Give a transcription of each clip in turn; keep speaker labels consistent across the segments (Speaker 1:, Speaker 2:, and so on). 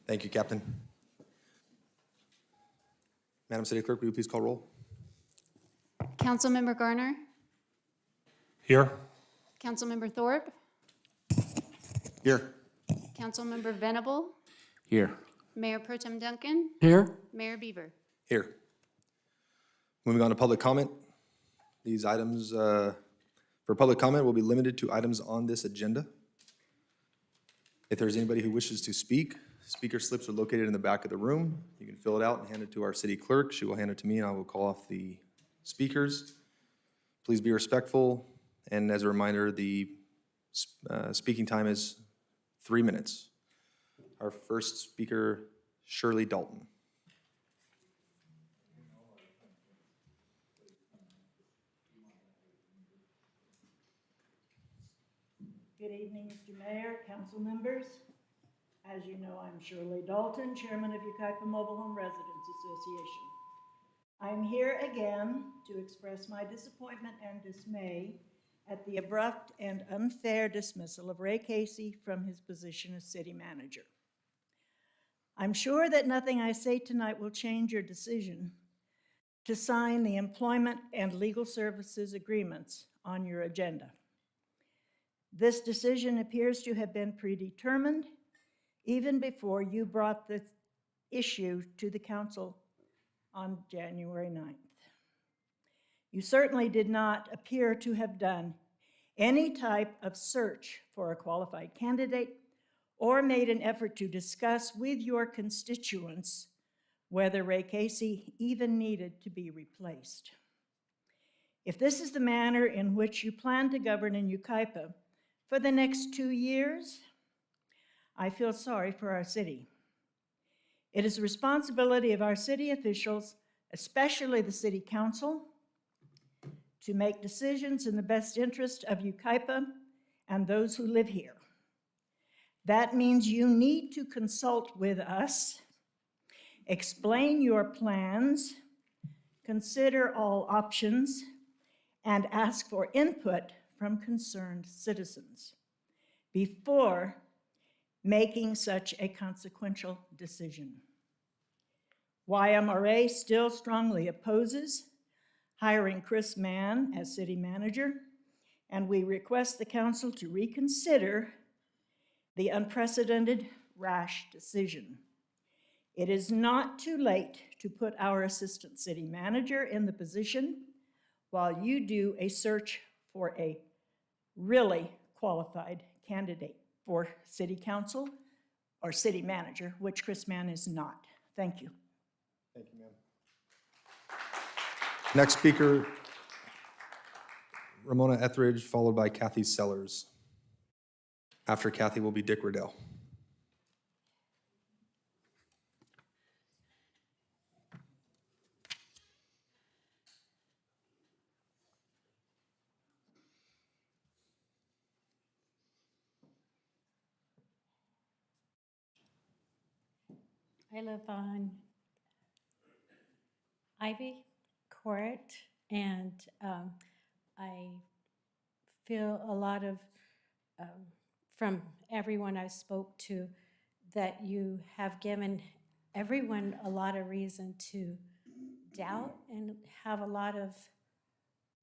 Speaker 1: Thank you, Captain. Madam City Clerk, will you please call roll?
Speaker 2: Councilmember Garner,
Speaker 3: Here.
Speaker 2: Councilmember Thorpe,
Speaker 1: Here.
Speaker 2: Councilmember Venable,
Speaker 3: Here.
Speaker 2: Mayor Pro Tem Duncan,
Speaker 3: Here.
Speaker 2: Mayor Beaver.
Speaker 1: Here. Moving on to public comment. These items for public comment will be limited to items on this agenda. If there's anybody who wishes to speak, speaker slips are located in the back of the room. You can fill it out and hand it to our city clerk. She will hand it to me and I will call off the speakers. Please be respectful. And as a reminder, the speaking time is 3 minutes. Our first speaker, Shirley Dalton.
Speaker 4: Good evening, Mr. Mayor, council members. As you know, I'm Shirley Dalton, Chairman of Yucaipa Mobile Home Residents Association. I'm here again to express my disappointment and dismay at the abrupt and unfair dismissal of Ray Casey from his position as city manager. I'm sure that nothing I say tonight will change your decision to sign the employment and legal services agreements on your agenda. This decision appears to have been predetermined even before you brought the issue to the council on January 9th. You certainly did not appear to have done any type of search for a qualified candidate or made an effort to discuss with your constituents whether Ray Casey even needed to be replaced. If this is the manner in which you plan to govern in Yucaipa for the next 2 years, I feel sorry for our city. It is the responsibility of our city officials, especially the city council, to make decisions in the best interest of Yucaipa and those who live here. That means you need to consult with us, explain your plans, consider all options, and ask for input from concerned citizens before making such a consequential decision. YMRA still strongly opposes hiring Chris Mann as city manager, and we request the council to reconsider the unprecedented, rash decision. It is not too late to put our assistant city manager in the position while you do a search for a really qualified candidate for city council or city manager, which Chris Mann is not. Thank you.
Speaker 1: Thank you, ma'am. Next speaker, Ramona Etheridge, followed by Kathy Sellers. After Kathy will be Dick Riddell.
Speaker 5: I live on Ivy Court, and I feel a lot of, from everyone I spoke to, that you have given everyone a lot of reason to doubt and have a lot of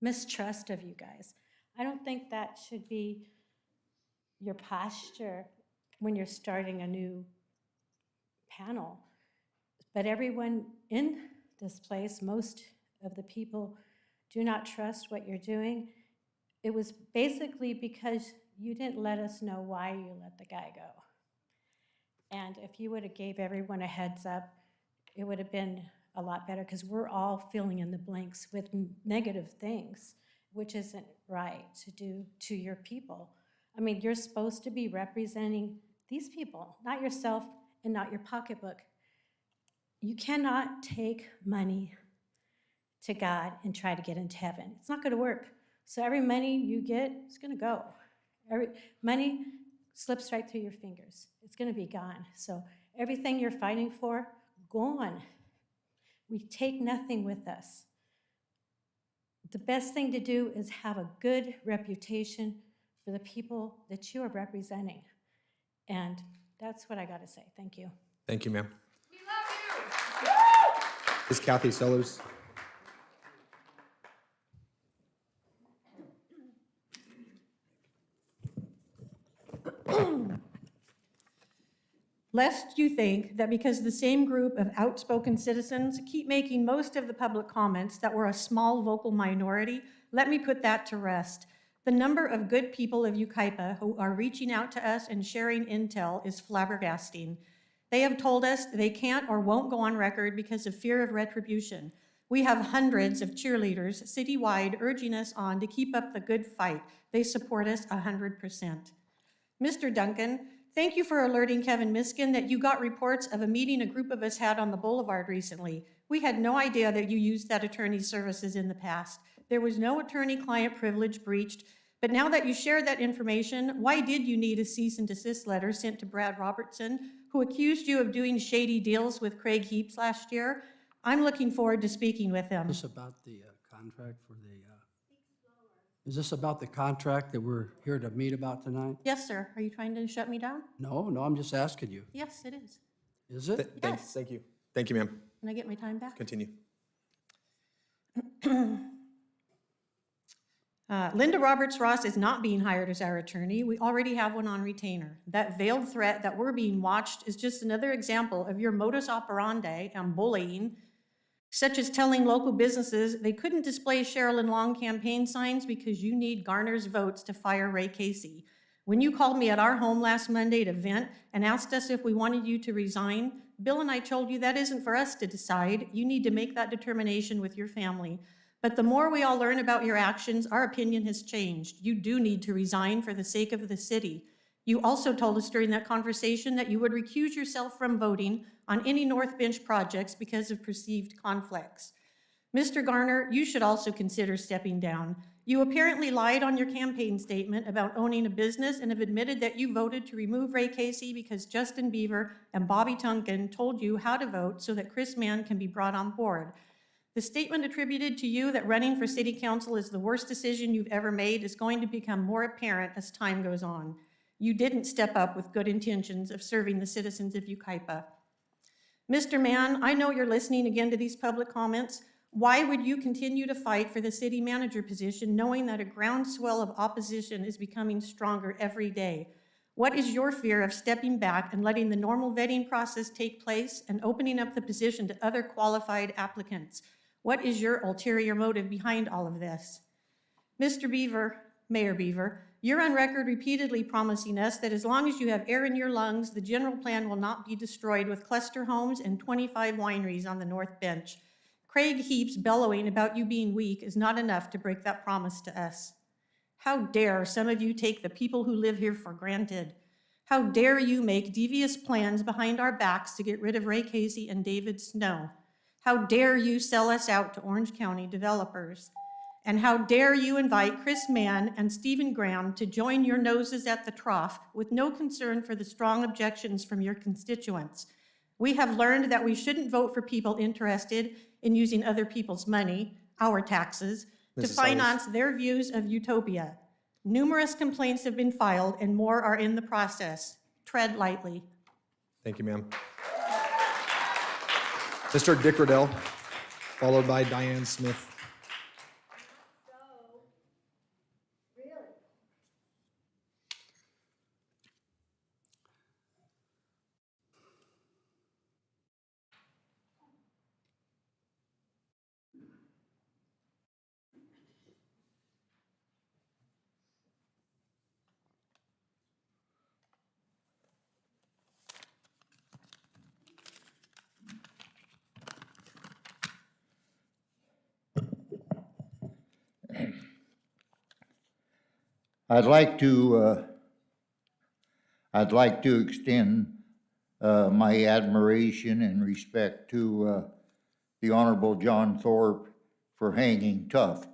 Speaker 5: mistrust of you guys. I don't think that should be your posture when you're starting a new panel. But everyone in this place, most of the people do not trust what you're doing. It was basically because you didn't let us know why you let the guy go. And if you would have gave everyone a heads up, it would have been a lot better, because we're all filling in the blanks with negative things, which isn't right to do to your people. I mean, you're supposed to be representing these people, not yourself and not your pocketbook. You cannot take money to God and try to get into heaven. It's not going to work. So every money you get, it's going to go. Every money slips right through your fingers. It's going to be gone. So everything you're fighting for, go on. We take nothing with us. The best thing to do is have a good reputation for the people that you are representing. And that's what I got to say. Thank you.
Speaker 1: Thank you, ma'am. We love you. Ms. Kathy Sellers.
Speaker 6: Lest you think that because the same group of outspoken citizens keep making most of the public comments that we're a small vocal minority, let me put that to rest. The number of good people of Yucaipa who are reaching out to us and sharing intel is flabbergasting. They have told us they can't or won't go on record because of fear of retribution. We have hundreds of cheerleaders citywide urging us on to keep up the good fight. They support us 100%. Mr. Duncan, thank you for alerting Kevin Miskin that you got reports of a meeting a group of us had on the boulevard recently. We had no idea that you used that attorney's services in the past. There was no attorney-client privilege breached, but now that you shared that information, why did you need a cease and desist letter sent to Brad Robertson, who accused you of doing shady deals with Craig Heaps last year? I'm looking forward to speaking with him.
Speaker 7: Is this about the contract for the, is this about the contract that we're here to meet about tonight?
Speaker 6: Yes, sir. Are you trying to shut me down?
Speaker 7: No, I'm just asking you.
Speaker 6: Yes, it is.
Speaker 7: Is it?
Speaker 6: Yes.
Speaker 1: Thank you. Thank you, ma'am.
Speaker 6: Can I get my time back?
Speaker 1: Continue.
Speaker 6: Linda Roberts-Ross is not being hired as our attorney. We already have one on retainer. That veiled threat that we're being watched is just another example of your modus operandi and bullying, such as telling local businesses they couldn't display Sherilyn Long campaign signs because you need Garner's votes to fire Ray Casey. When you called me at our home last Monday to vent and asked us if we wanted you to resign, Bill and I told you that isn't for us to decide. You need to make that determination with your family. But the more we all learn about your actions, our opinion has changed. You do need to resign for the sake of the city. You also told us during that conversation that you would recuse yourself from voting on any North Bench projects because of perceived conflicts. Mr. Garner, you should also consider stepping down. You apparently lied on your campaign statement about owning a business and have admitted that you voted to remove Ray Casey because Justin Beaver and Bobby Tunkin told you how to vote so that Chris Mann can be brought on board. The statement attributed to you that running for city council is the worst decision you've ever made is going to become more apparent as time goes on. You didn't step up with good intentions of serving the citizens of Yucaipa. Mr. Mann, I know you're listening again to these public comments. Why would you continue to fight for the city manager position knowing that a groundswell of opposition is becoming stronger every day? What is your fear of stepping back and letting the normal vetting process take place and opening up the position to other qualified applicants? What is your ulterior motive behind all of this? Mr. Beaver, Mayor Beaver, you're on record repeatedly promising us that as long as you have air in your lungs, the general plan will not be destroyed with cluster homes and 25 wineries on the North Bench. Craig Heaps bellowing about you being weak is not enough to break that promise to us. How dare some of you take the people who live here for granted? How dare you make devious plans behind our backs to get rid of Ray Casey and David Snow? How dare you sell us out to Orange County developers? And how dare you invite Chris Mann and Stephen Graham to join your noses at the trough with no concern for the strong objections from your constituents? We have learned that we shouldn't vote for people interested in using other people's money, our taxes, to finance their views of utopia. Numerous complaints have been filed and more are in the process. Tread lightly.
Speaker 1: Thank you, ma'am. Mr. Dick Riddell, followed by Diane Smith.
Speaker 8: I'd like to extend my admiration and respect to the Honorable John Thorpe for hanging tough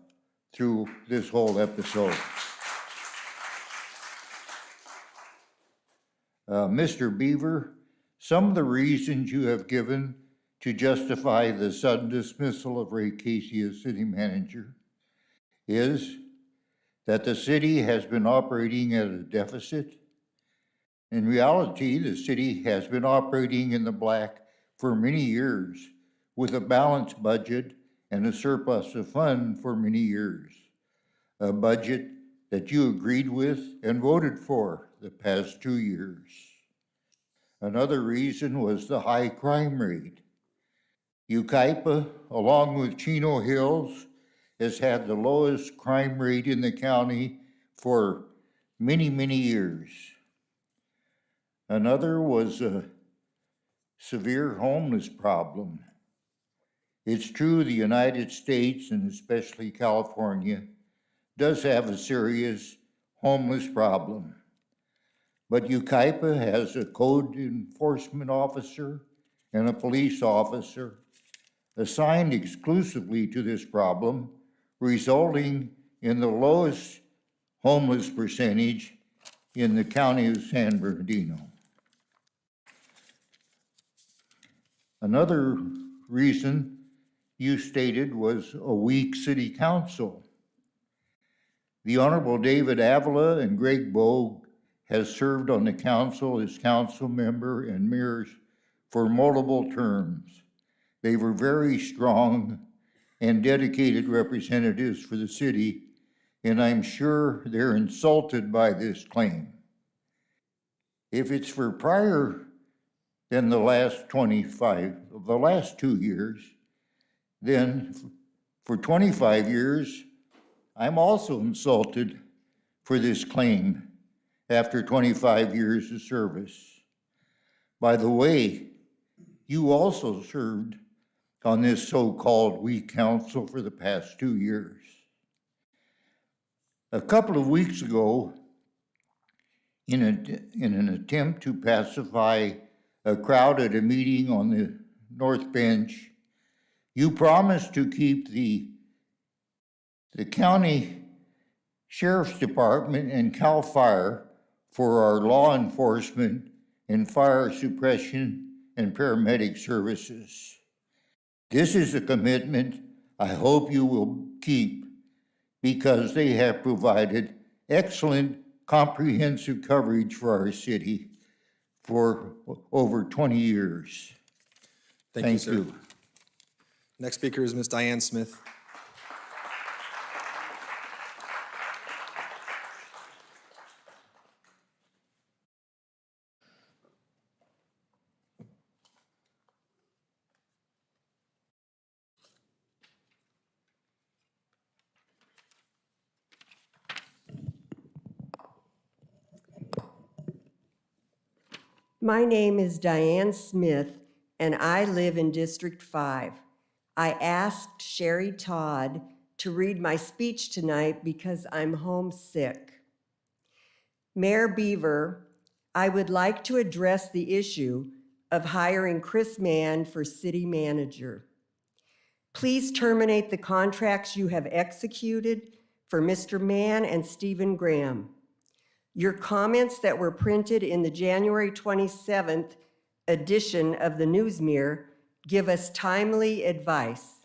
Speaker 8: through this whole episode. Mr. Beaver, some of the reasons you have given to justify the sudden dismissal of Ray Casey as city manager is that the city has been operating at a deficit. In reality, the city has been operating in the black for many years with a balanced budget and a surplus of fund for many years. A budget that you agreed with and voted for the past 2 years. Another reason was the high crime rate. Yucaipa, along with Chino Hills, has had the lowest crime rate in the county for many, many years. Another was a severe homeless problem. It's true the United States, and especially California, does have a serious homeless problem. But Yucaipa has a code enforcement officer and a police officer assigned exclusively to this problem, resulting in the lowest homeless percentage in the county of San Bernardino. Another reason you stated was a weak city council. The Honorable David Avila and Greg Bogue has served on the council as council member and mayors for multiple terms. They were very strong and dedicated representatives for the city, and I'm sure they're insulted by this claim. If it's for prior than the last 2 years, then for 25 years, I'm also insulted for this claim after 25 years of service. By the way, you also served on this so-called weak council for the past 2 years. A couple of weeks ago, in an attempt to pacify a crowd at a meeting on the North Bench, you promised to keep the county sheriff's department and CAL FIRE for our law enforcement and fire suppression and paramedic services. This is a commitment I hope you will keep because they have provided excellent comprehensive coverage for our city for over 20 years.
Speaker 1: Thank you, sir. Next speaker is Ms. Diane Smith.
Speaker 9: My name is Diane Smith, and I live in District 5. I asked Sherry Todd to read my speech tonight because I'm homesick. Mayor Beaver, I would like to address the issue of hiring Chris Mann for city manager. Please terminate the contracts you have executed for Mr. Mann and Stephen Graham. Your comments that were printed in the January 27th edition of the Newsmirror give us timely advice.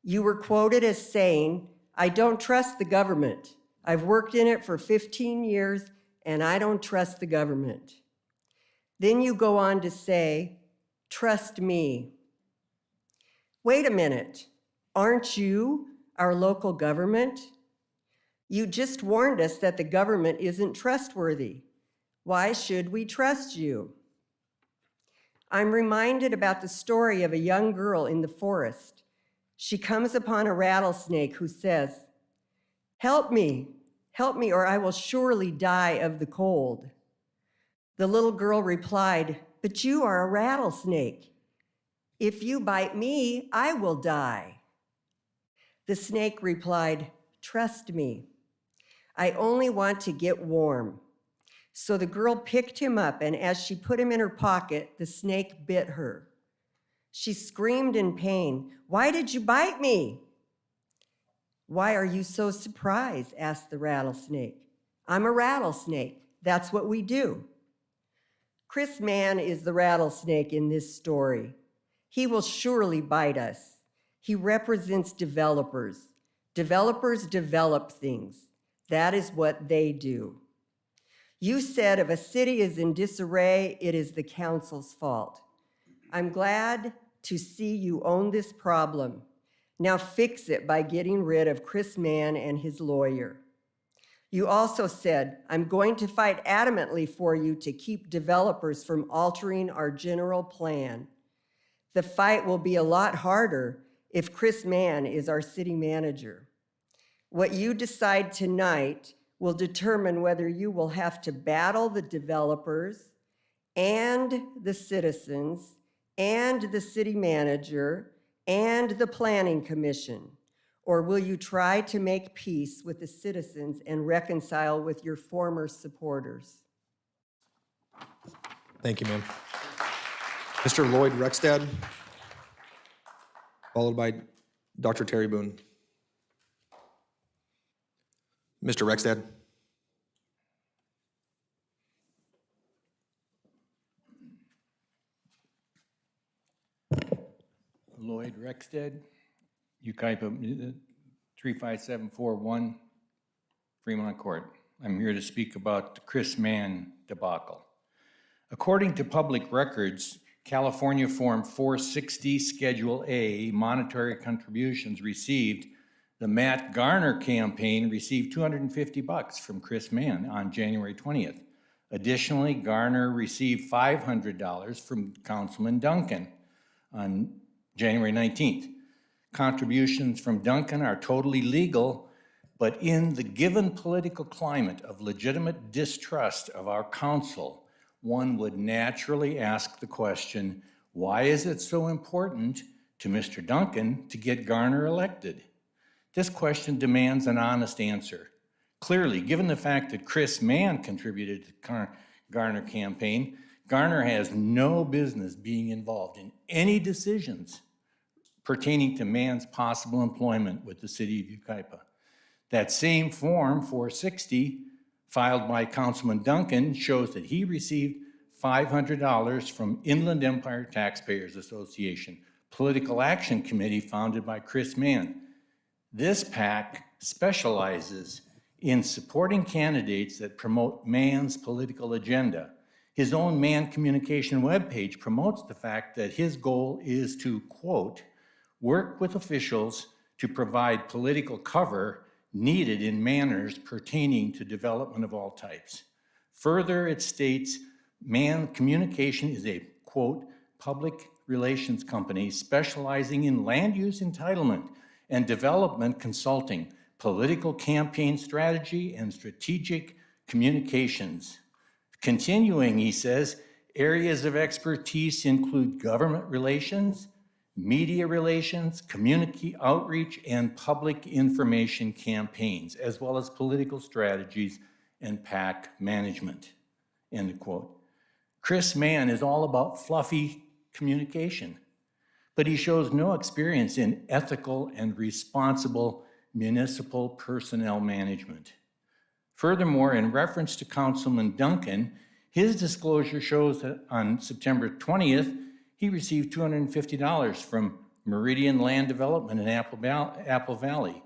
Speaker 9: You were quoted as saying, "I don't trust the government. I've worked in it for 15 years and I don't trust the government." Then you go on to say, "Trust me." Wait a minute, aren't you our local government? You just warned us that the government isn't trustworthy. Why should we trust you? I'm reminded about the story of a young girl in the forest. She comes upon a rattlesnake who says, help me, or I will surely die of the cold." The little girl replied, "But you are a rattlesnake. If you bite me, I will die." The snake replied, "Trust me. I only want to get warm." So the girl picked him up, and as she put him in her pocket, the snake bit her. She screamed in pain, "Why did you bite me?" "Why are you so surprised?" asked the rattlesnake. "I'm a rattlesnake. That's what we do." Chris Mann is the rattlesnake in this story. He will surely bite us. He represents developers. Developers develop things. That is what they do. You said if a city is in disarray, it is the council's fault. I'm glad to see you own this problem. Now fix it by getting rid of Chris Mann and his lawyer. You also said, I'm going to fight adamantly for you to keep developers from altering our general plan. The fight will be a lot harder if Chris Mann is our city manager. What you decide tonight will determine whether you will have to battle the developers and the citizens and the city manager and the planning commission, or will you try to make peace with the citizens and reconcile with your former supporters?
Speaker 1: Thank you, ma'am. Mr. Lloyd Rexdad, followed by Dr. Terry Boone. Mr. Rexdad.
Speaker 10: Lloyd Rexted, Yucaipa, 35741, Fremont Court. I'm here to speak about the Chris Mann debacle. According to public records, California Form 460 Schedule A monetary contributions received, the Matt Garner campaign received $250 from Chris Mann on January 20th. Additionally, Garner received $500 from Councilman Duncan on January 19th. Contributions from Duncan are totally legal, but in the given political climate of legitimate distrust of our council, one would naturally ask the question, why is it so important to Mr. Duncan to get Garner elected? This question demands an honest answer. Clearly, given the fact that Chris Mann contributed to the Garner campaign, Garner has no business being involved in any decisions pertaining to Mann's possible employment with the city of Yucaipa. That same Form 460 filed by Councilman Duncan shows that he received $500 from Inland Empire Taxpayers Association, political action committee founded by Chris Mann. This PAC specializes in supporting candidates that promote Mann's political agenda. His own Mann Communication webpage promotes the fact that his goal is to, quote, work with officials to provide political cover needed in manners pertaining to development of all types. Further, it states, Mann Communication is a, quote, public relations company specializing in land use entitlement and development consulting, political campaign strategy, and strategic communications. Continuing, he says, areas of expertise include government relations, media relations, community outreach, and public information campaigns, as well as political strategies and PAC management, end quote. Chris Mann is all about fluffy communication, but he shows no experience in ethical and responsible municipal personnel management. Furthermore, in reference to Councilman Duncan, his disclosure shows that on September 20th, he received $250 from Meridian Land Development in Apple Valley.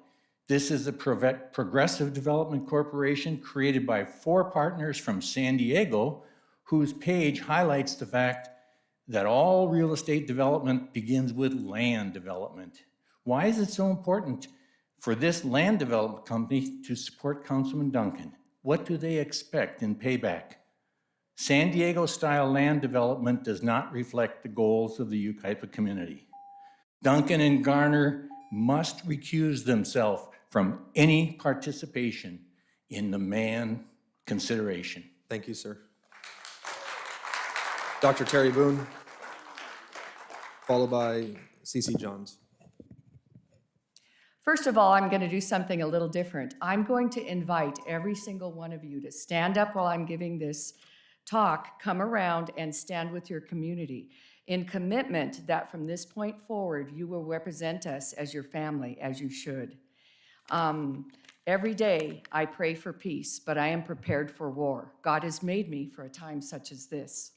Speaker 10: This is a progressive development corporation created by 4 partners from San Diego, whose page highlights the fact that all real estate development begins with land development. Why is it so important for this land development company to support Councilman Duncan? What do they expect in payback? San Diego-style land development does not reflect the goals of the Yucaipa community. Duncan and Garner must recuse themselves from any participation in the Mann consideration.
Speaker 1: Thank you, sir. Dr. Terry Boone, followed by C.C. Johns.
Speaker 11: First of all, I'm going to do something a little different. I'm going to invite every single one of you to stand up while I'm giving this talk, come around and stand with your community in commitment that from this point forward, you will represent us as your family, as you should. Every day I pray for peace, but I am prepared for war. God has made me for a time such as this.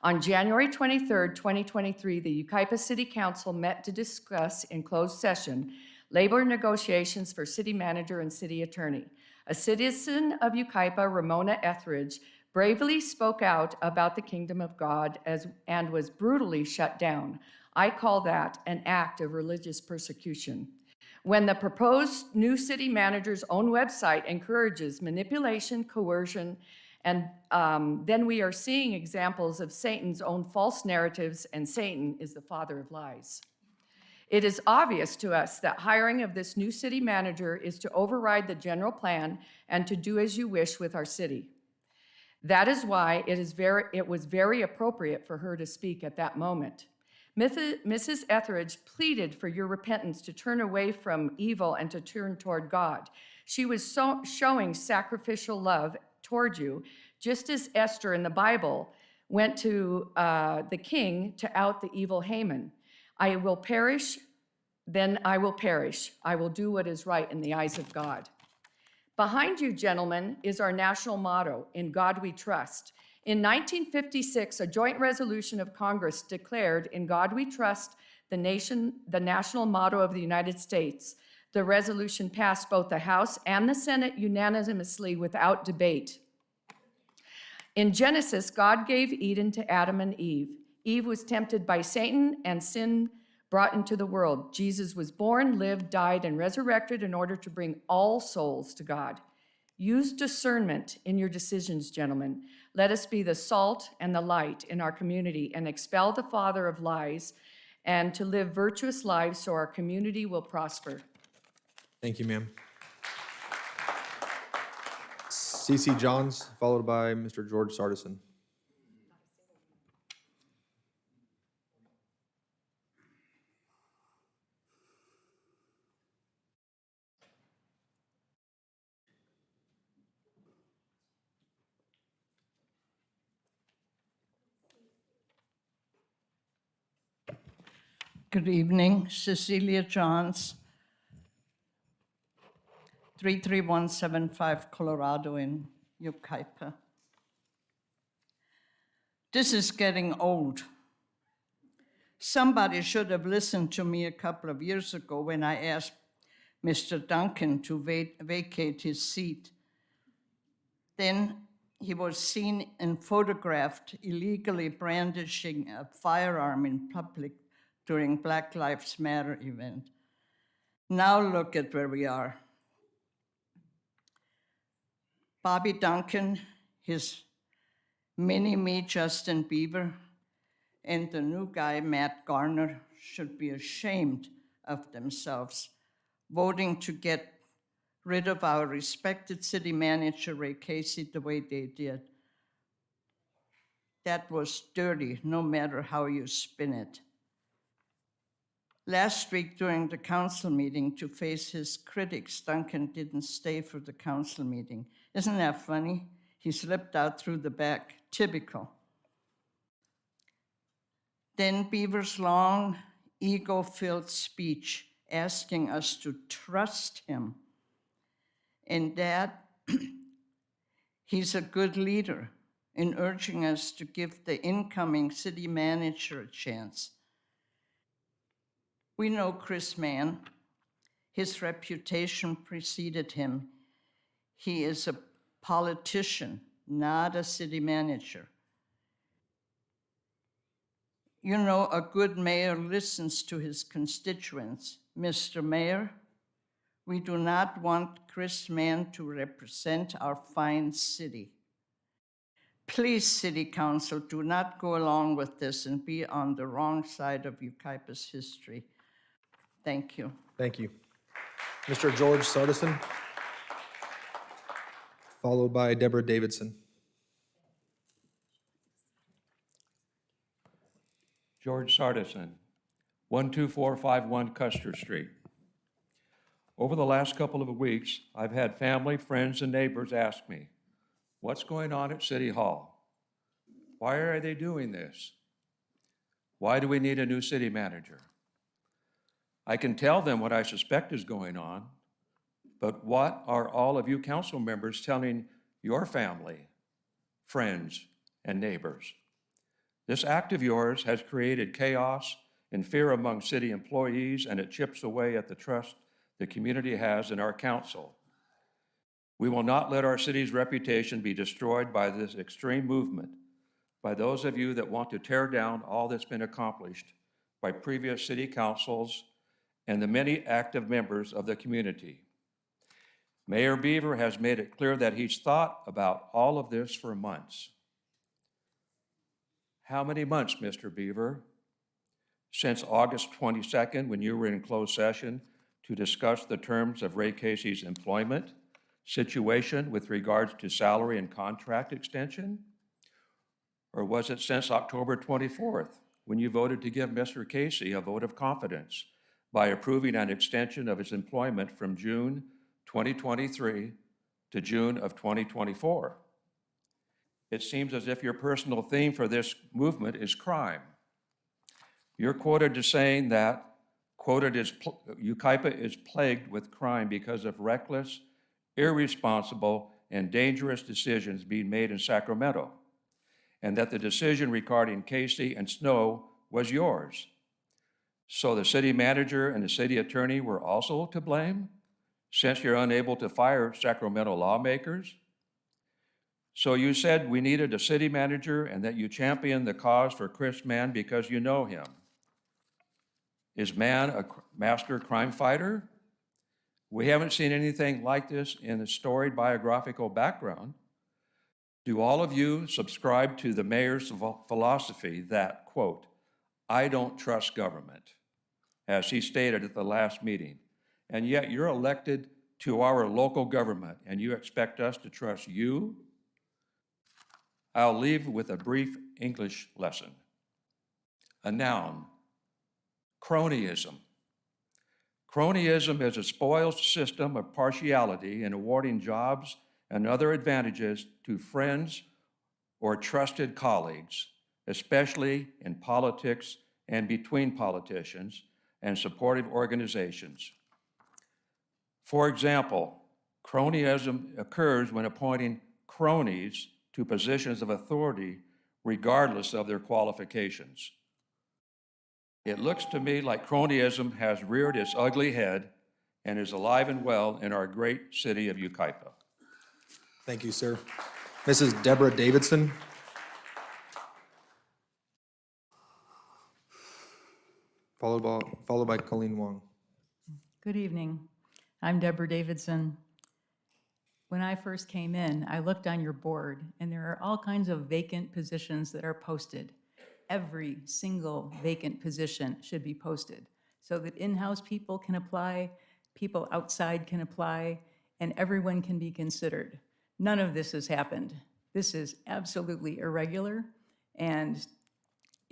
Speaker 11: On January 23rd, 2023, the Yucaipa City Council met to discuss in closed session labor negotiations for city manager and city attorney. A citizen of Yucaipa, Ramona Etheridge, bravely spoke out about the kingdom of God and was brutally shut down. I call that an act of religious persecution. When the proposed new city manager's own website encourages manipulation, coercion, and then we are seeing examples of Satan's own false narratives, and Satan is the father of lies. It is obvious to us that hiring of this new city manager is to override the general plan and to do as you wish with our city. That is why it was very appropriate for her to speak at that moment. Mrs. Etheridge pleaded for your repentance to turn away from evil and to turn toward God. She was showing sacrificial love toward you, just as Esther in the Bible went to the king to out the evil Haman. I will perish, then I will perish. I will do what is right in the eyes of God. Behind you, gentlemen, is our national motto, "In God We Trust." In 1956, a joint resolution of Congress declared, "In God We Trust," the national motto of the United States. The resolution passed both the House and the Senate unanimously without debate. In Genesis, God gave Eden to Adam and Eve. Eve was tempted by Satan and sin brought into the world. Jesus was born, lived, died, and resurrected in order to bring all souls to God. Use discernment in your decisions, gentlemen. Let us be the salt and the light in our community and expel the father of lies and to live virtuous lives so our community will prosper.
Speaker 1: Thank you, ma'am. C.C. Johns, followed by Mr. George Sardison.
Speaker 12: Good evening, Cecilia Johns, 33175 Colorado in Yucaipa. This is getting old. Somebody should have listened to me a couple of years ago when I asked Mr. Duncan to vacate his seat. Then he was seen and photographed illegally brandishing a firearm in public during Black Lives Matter event. Now look at where we are. Bobby Duncan, his mini-me Justin Bieber, and the new guy, Matt Garner, should be ashamed of themselves, voting to get rid of our respected city manager, Ray Casey, the way they did. That was dirty, no matter how you spin it. Last week during the council meeting, to face his critics, Duncan didn't stay for the council meeting. Isn't that funny? He slipped out through the back, typical. Then Beaver's long, ego-filled speech asking us to trust him. And that he's a good leader in urging us to give the incoming city manager a chance. We know Chris Mann. His reputation preceded him. He is a politician, not a city manager. You know, a good mayor listens to his constituents. Mr. Mayor, we do not want Chris Mann to represent our fine city. Please, City Council, do not go along with this and be on the wrong side of Yucaipa's history. Thank you.
Speaker 1: Thank you. Mr. George Sardison, followed by Deborah Davidson.
Speaker 3: George Sardison, 12451 Custer Street. Over the last couple of weeks, I've had family, friends, and neighbors ask me, what's going on at City Hall? Why are they doing this? Why do we need a new city manager? I can tell them what I suspect is going on, but what are all of you council members telling your family, friends, and neighbors? This act of yours has created chaos and fear among city employees, and it chips away at the trust the community has in our council. We will not let our city's reputation be destroyed by this extreme movement, by those of you that want to tear down all that's been accomplished by previous city councils and the many active members of the community. Mayor Beaver has made it clear that he's thought about all of this for months. How many months, Mr. Beaver? Since August 22nd, when you were in closed session to discuss the terms of Ray Casey's employment situation with regards to salary and contract extension? Or was it since October 24th, when you voted to give Mr. Casey a vote of confidence by approving an extension of his employment from June 2023 to June of 2024? It seems as if your personal theme for this movement is crime. You're quoted as saying that, Yucaipa is plagued with crime because of reckless, irresponsible, and dangerous decisions being made in Sacramento, and that the decision regarding Casey and Snow was yours. So the city manager and the city attorney were also to blame, since you're unable to fire Sacramento lawmakers? So you said we needed a city manager and that you championed the cause for Chris Mann because you know him. Is Mann a master crime fighter? We haven't seen anything like this in the storied biographical background. Do all of you subscribe to the mayor's philosophy that, quote, I don't trust government, as he stated at the last meeting, and yet you're elected to our local government and you expect us to trust you? I'll leave with a brief English lesson. A noun, cronyism. Cronyism is a spoiled system of partiality in awarding jobs and other advantages to friends or trusted colleagues, especially in politics and between politicians and supportive organizations. For example, cronyism occurs when appointing cronies to positions of authority regardless of their qualifications. It looks to me like cronyism has reared its ugly head and is alive and well in our great city of Yucaipa.
Speaker 1: Thank you, sir. Mrs. Deborah Davidson. Followed by Colleen Wong.
Speaker 13: Good evening. I'm Deborah Davidson. When I first came in, I looked on your board, and there are all kinds of vacant positions that are posted. Every single vacant position should be posted so that in-house people can apply, people outside can apply, and everyone can be considered. None of this has happened. This is absolutely irregular, and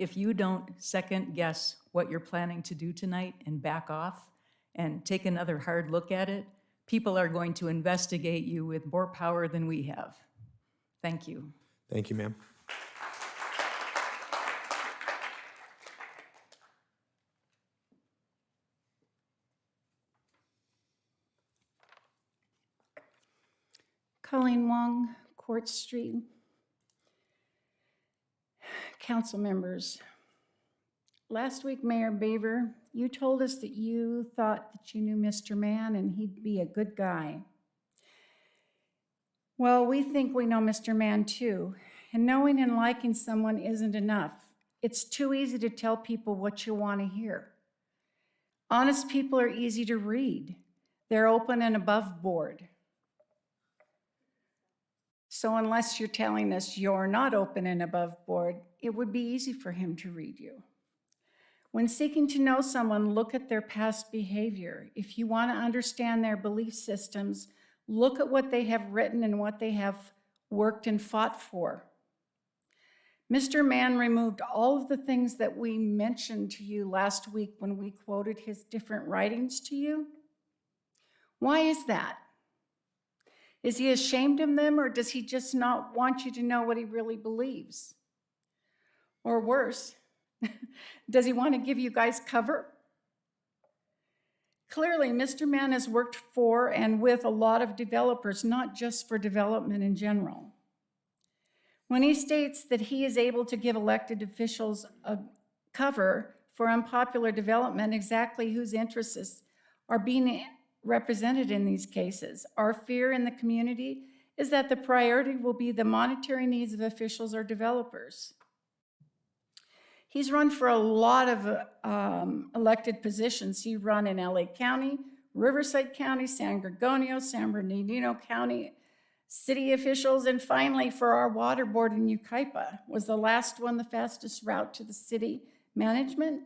Speaker 13: if you don't second guess what you're planning to do tonight and back off and take another hard look at it, people are going to investigate you with more power than we have. Thank you.
Speaker 1: Thank you, ma'am.
Speaker 2: Colleen Wong, Court Street. Council members, last week, Mayor Beaver, you told us that you thought that you knew Mr. Mann and he'd be a good guy. Well, we think we know Mr. Mann too, and knowing and liking someone isn't enough. It's too easy to tell people what you want to hear. Honest people are easy to read. They're open and above board. So unless you're telling us you're not open and above board, it would be easy for him to read you. When seeking to know someone, look at their past behavior. If you want to understand their belief systems, look at what they have written and what they have worked and fought for. Mr. Mann removed all of the things that we mentioned to you last week when we quoted his different writings to you. Why is that? Is he ashamed of them, or does he just not want you to know what he really believes? Or worse, does he want to give you guys cover? Clearly, Mr. Mann has worked for and with a lot of developers, not just for development in general. when he states that he is able to give elected officials a cover for unpopular development, exactly whose interests are being represented in these cases. Our fear in the community is that the priority will be the monetary needs of officials or developers. He's run for a lot of elected positions. He run in LA County, Riverside County, San Gorgonio, San Bernardino County, city officials, and finally for our water board in Yucaipa. Was the last one the fastest route to the city management?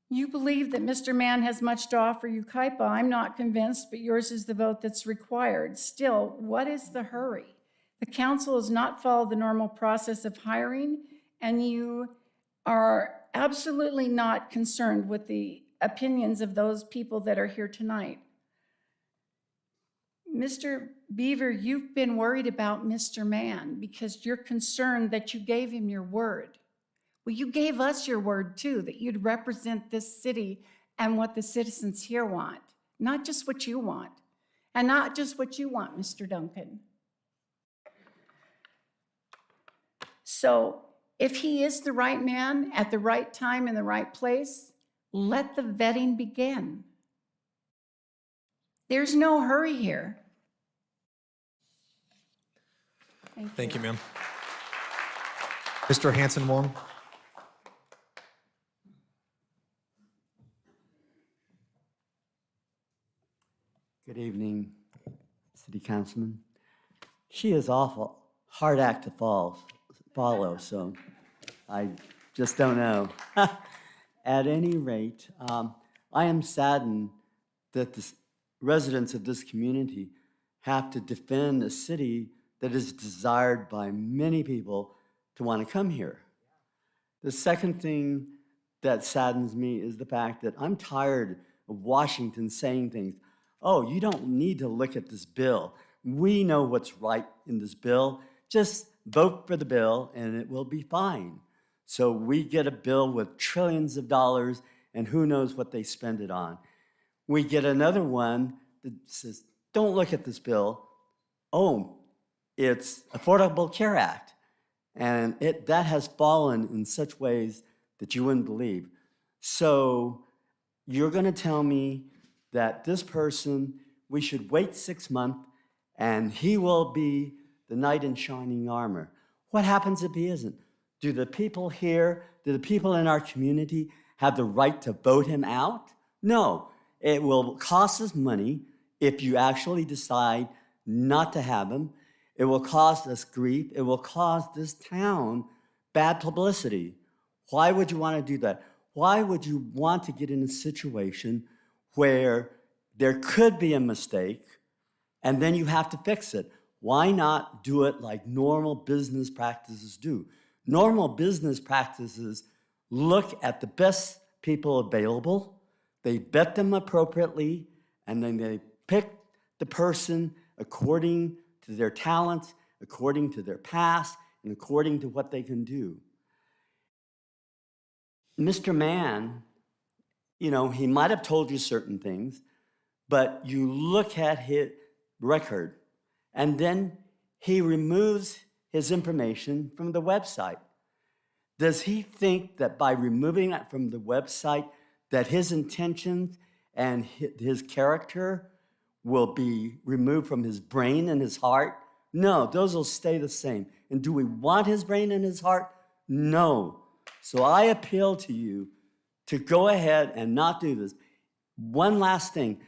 Speaker 2: You believe that Mr. Mann has much to offer Yucaipa. I'm not convinced, but yours is the vote that's required. Still, what is the hurry? The council has not followed the normal process of hiring, and you are absolutely not concerned with the opinions of those people that are here tonight. Mr. Beaver, you've been worried about Mr. Mann because you're concerned that you gave him your word. Well, you gave us your word too, that you'd represent this city and what the citizens here want, not just what you want, and not just what you want, Mr. Duncan. So if he is the right man at the right time in the right place, let the vetting begin. There's no hurry here.
Speaker 1: Thank you, ma'am. Mr. Hanson Wong.
Speaker 14: Good evening, City Councilman. She is awful, hard act to follow, so I just don't know. At any rate, I am saddened that the residents of this community have to defend a city that is desired by many people to want to come here. The second thing that saddens me is the fact that I'm tired of Washington saying things. Oh, you don't need to look at this bill. We know what's right in this bill. Just vote for the bill and it will be fine. So we get a bill with trillions of dollars and who knows what they spend it on. We get another one that says, don't look at this bill. Oh, it's Affordable Care Act. And that has fallen in such ways that you wouldn't believe. So you're going to tell me that this person, we should wait 6 months and he will be the knight in shining armor. What happens if he isn't? Do the people here, do the people in our community have the right to vote him out? No, it will cost us money if you actually decide not to have him. It will cost us grief. It will cause this town bad publicity. Why would you want to do that? Why would you want to get in a situation where there could be a mistake and then you have to fix it? Why not do it like normal business practices do? Normal business practices look at the best people available, they vet them appropriately, and then they pick the person according to their talents, according to their past, and according to what they can do. Mr. Mann, he might have told you certain things, but you look at his record, and then he removes his information from the website. Does he think that by removing it from the website that his intentions and his character will be removed from his brain and his heart? No, those will stay the same. And do we want his brain and his heart? No. So I appeal to you to go ahead and not do this. One last thing.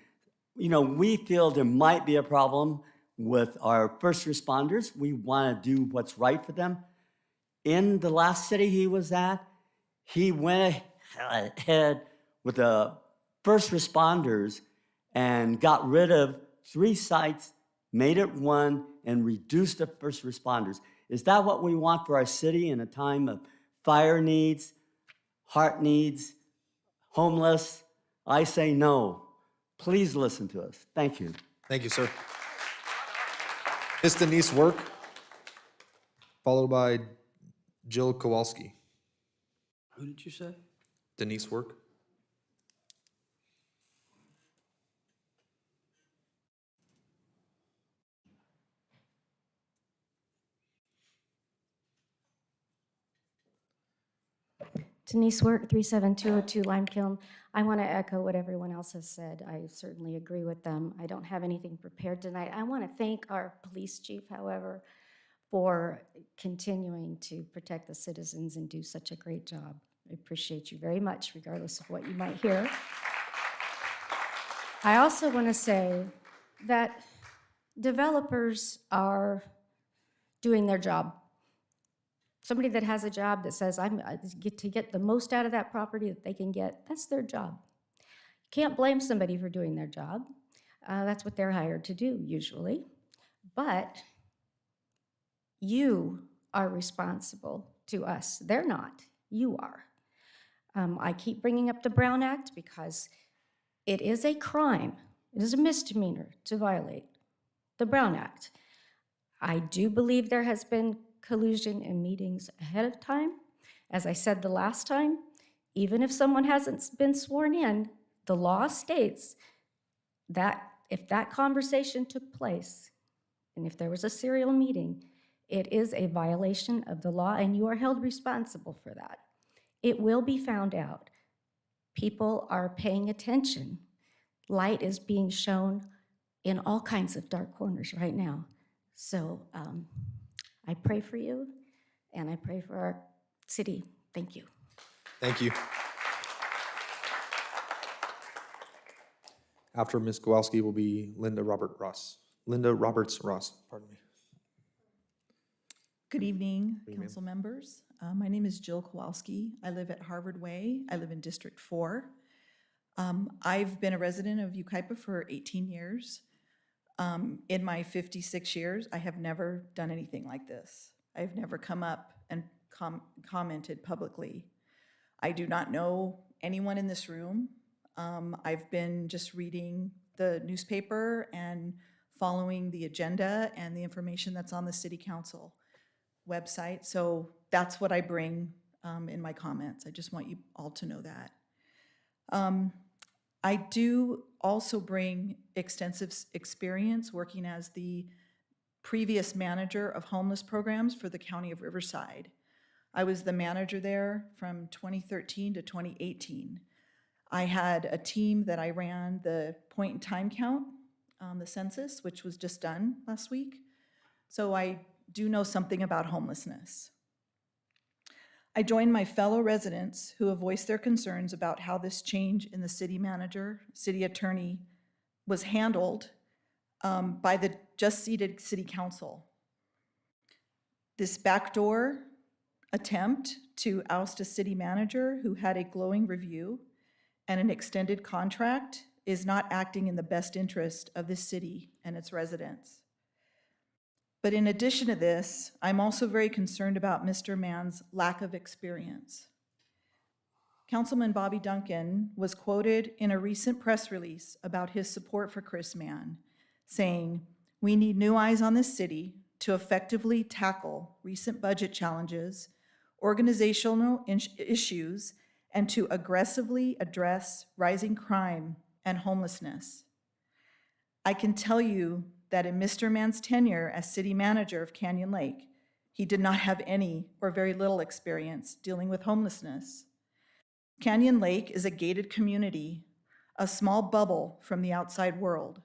Speaker 14: We feel there might be a problem with our first responders. We want to do what's right for them. In the last city he was at, he went ahead with the first responders and got rid of 3 sites, made it 1, and reduced the first responders. Is that what we want for our city in a time of fire needs, heart needs, homeless? I say no. Please listen to us. Thank you.
Speaker 1: Thank you, sir. Ms. Denise Work, followed by Jill Kowalski.
Speaker 7: Who did you say?
Speaker 1: Denise Work.
Speaker 15: Denise Work, 37202 Lime Kiln. I want to echo what everyone else has said. I certainly agree with them. I don't have anything prepared tonight. I want to thank our police chief, however, for continuing to protect the citizens and do such a great job. I appreciate you very much, regardless of what you might hear. I also want to say that developers are doing their job. Somebody that has a job that says, I get to get the most out of that property that they can get, that's their job. Can't blame somebody for doing their job. That's what they're hired to do, usually. But you are responsible to us. They're not. You are. I keep bringing up the Brown Act because it is a crime. It is a misdemeanor to violate the Brown Act. I do believe there has been collusion in meetings ahead of time. As I said the last time, even if someone hasn't been sworn in, the law states that if that conversation took place, and if there was a serial meeting, it is a violation of the law, and you are held responsible for that. It will be found out. People are paying attention. Light is being shown in all kinds of dark corners right now. So I pray for you, and I pray for our city. Thank you.
Speaker 1: Thank you. After Ms. Kowalski will be Linda Roberts Ross, pardon me.
Speaker 16: Good evening,
Speaker 1: Good evening.
Speaker 16: council members. My name is Jill Kowalski. I live at Harvard Way. I live in District 4. I've been a resident of Yucaipa for 18 years. In my 56 years, I have never done anything like this. I've never come up and commented publicly. I do not know anyone in this room. I've been just reading the newspaper and following the agenda and the information that's on the city council website. So that's what I bring in my comments. I just want you all to know that. I do also bring extensive experience working as the previous manager of homeless programs for the County of Riverside. I was the manager there from 2013 to 2018. I had a team that I ran the point in time count on the census, which was just done last week. So I do know something about homelessness. I join my fellow residents who have voiced their concerns about how this change in the city manager, city attorney was handled by the just seated city council. This backdoor attempt to oust a city manager who had a glowing review and an extended contract is not acting in the best interest of this city and its residents. But in addition to this, I'm also very concerned about Mr. Mann's lack of experience. Councilman Bobby Duncan was quoted in a recent press release about his support for Chris Mann, saying, "We need new eyes on this city to effectively tackle recent budget challenges, organizational issues, and to aggressively address rising crime and homelessness." I can tell you that in Mr. Mann's tenure as city manager of Canyon Lake, he did not have any or very little experience dealing with homelessness. Canyon Lake is a gated community, a small bubble from the outside world.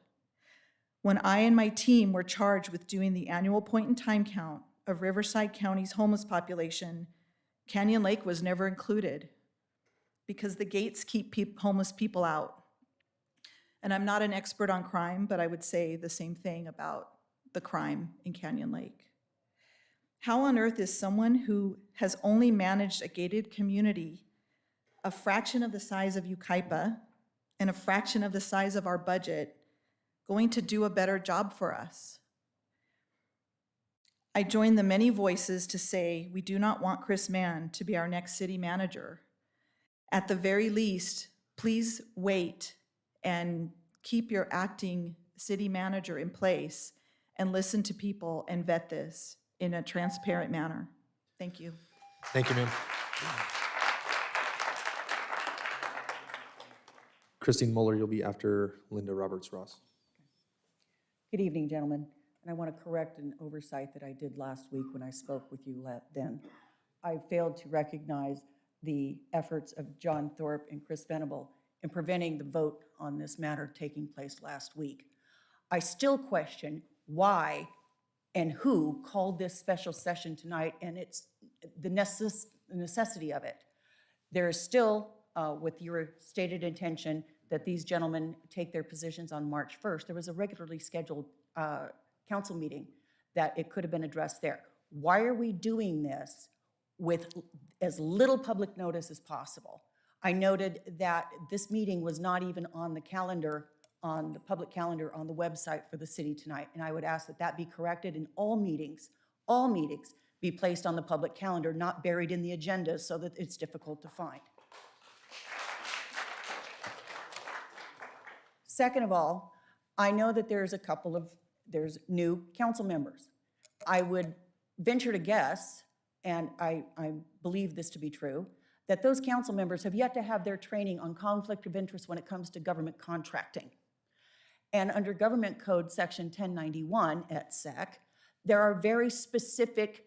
Speaker 16: When I and my team were charged with doing the annual point in time count of Riverside County's homeless population, Canyon Lake was never included because the gates keep homeless people out. And I'm not an expert on crime, but I would say the same thing about the crime in Canyon Lake. How on earth is someone who has only managed a gated community, a fraction of the size of Yucaipa, and a fraction of the size of our budget, going to do a better job for us? I join the many voices to say we do not want Chris Mann to be our next city manager. At the very least, please wait and keep your acting city manager in place and listen to people and vet this in a transparent manner. Thank you.
Speaker 1: Thank you, ma'am. Christine Muller, you'll be after Linda Roberts Ross.
Speaker 17: Good evening, gentlemen. And I want to correct an oversight that I did last week when I spoke with you then. I failed to recognize the efforts of John Thorpe and Chris Venable in preventing the vote on this matter taking place last week. I still question why and who called this special session tonight, and it's the necessity of it. There is still, with your stated intention that these gentlemen take their positions on March 1st, there was a regularly scheduled council meeting that it could have been addressed there. Why are we doing this with as little public notice as possible? I noted that this meeting was not even on the calendar, on the public calendar on the website for the city tonight, and I would ask that that be corrected and all meetings be placed on the public calendar, not buried in the agenda so that it's difficult to find. Second of all, I know that there's new council members. I would venture to guess, and I believe this to be true, that those council members have yet to have their training on conflict of interest when it comes to government contracting. And under Government Code Section 1091 et sec, there are very specific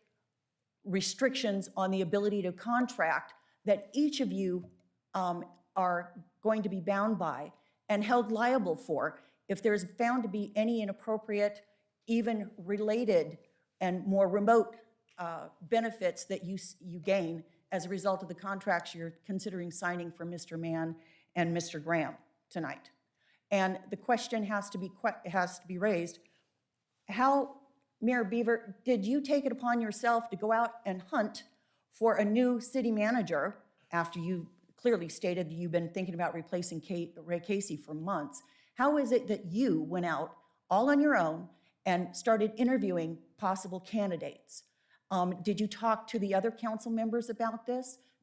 Speaker 17: restrictions on the ability to contract that each of you are going to be bound by and held liable for if there's found to be any inappropriate, even related and more remote benefits that you gain as a result of the contracts you're considering signing for Mr. Mann and Mr. Graham tonight. And the question has to be raised, how, Mayor Beaver, did you take it upon yourself to go out and hunt for a new city manager after you clearly stated that you've been thinking about replacing Ray Casey for months? How is it that you went out all on your own and started interviewing possible candidates? Did you talk to the other council members about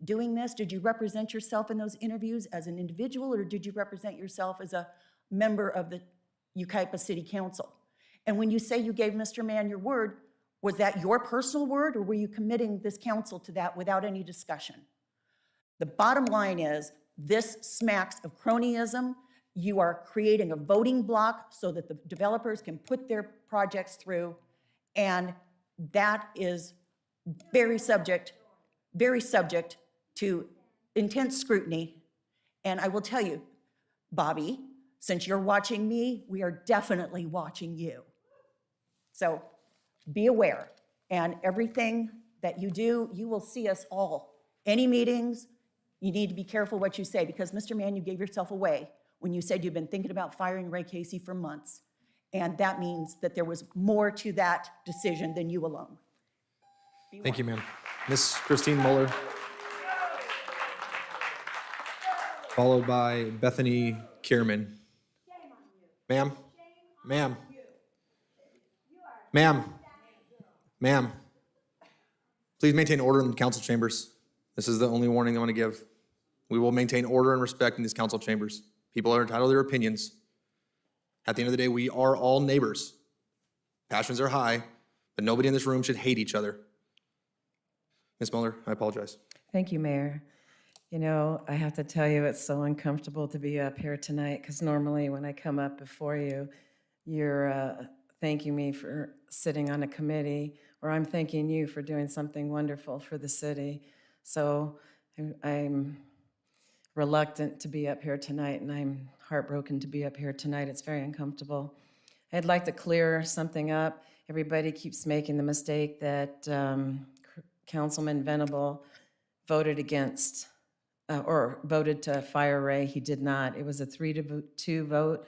Speaker 17: doing this? Did you represent yourself in those interviews as an individual, or did you represent yourself as a member of the Yucaipa City Council? And when you say you gave Mr. Mann your word, was that your personal word, or were you committing this council to that without any discussion? The bottom line is, this smacks of cronyism. You are creating a voting block so that the developers can put their projects through, and that is very subject to intense scrutiny. And I will tell you, Bobby, since you're watching me, we are definitely watching you. So be aware, and everything that you do, you will see us all. Any meetings, you need to be careful what you say, because Mr. Mann, you gave yourself away when you said you've been thinking about firing Ray Casey for months. And that means that there was more to that decision than you alone.
Speaker 1: Thank you, ma'am. Miss Christine Muller, followed by Bethany Kierman. Ma'am, ma'am, ma'am, please maintain order in the council chambers. This is the only warning I want to give. We will maintain order and respect in these council chambers. People are entitled to their opinions. At the end of the day, we are all neighbors. Passions are high, but nobody in this room should hate each other. Ms. Muller, I apologize.
Speaker 18: Thank you, Mayor. You know, I have to tell you, it's so uncomfortable to be up here tonight, because normally when I come up before you, you're thanking me for sitting on a committee, or I'm thanking you for doing something wonderful for the city. So I'm reluctant to be up here tonight, and I'm heartbroken to be up here tonight. It's very uncomfortable. I'd like to clear something up. Everybody keeps making the mistake that Councilman Venable voted against or voted to fire Ray. He did not. It was a 3-2 vote.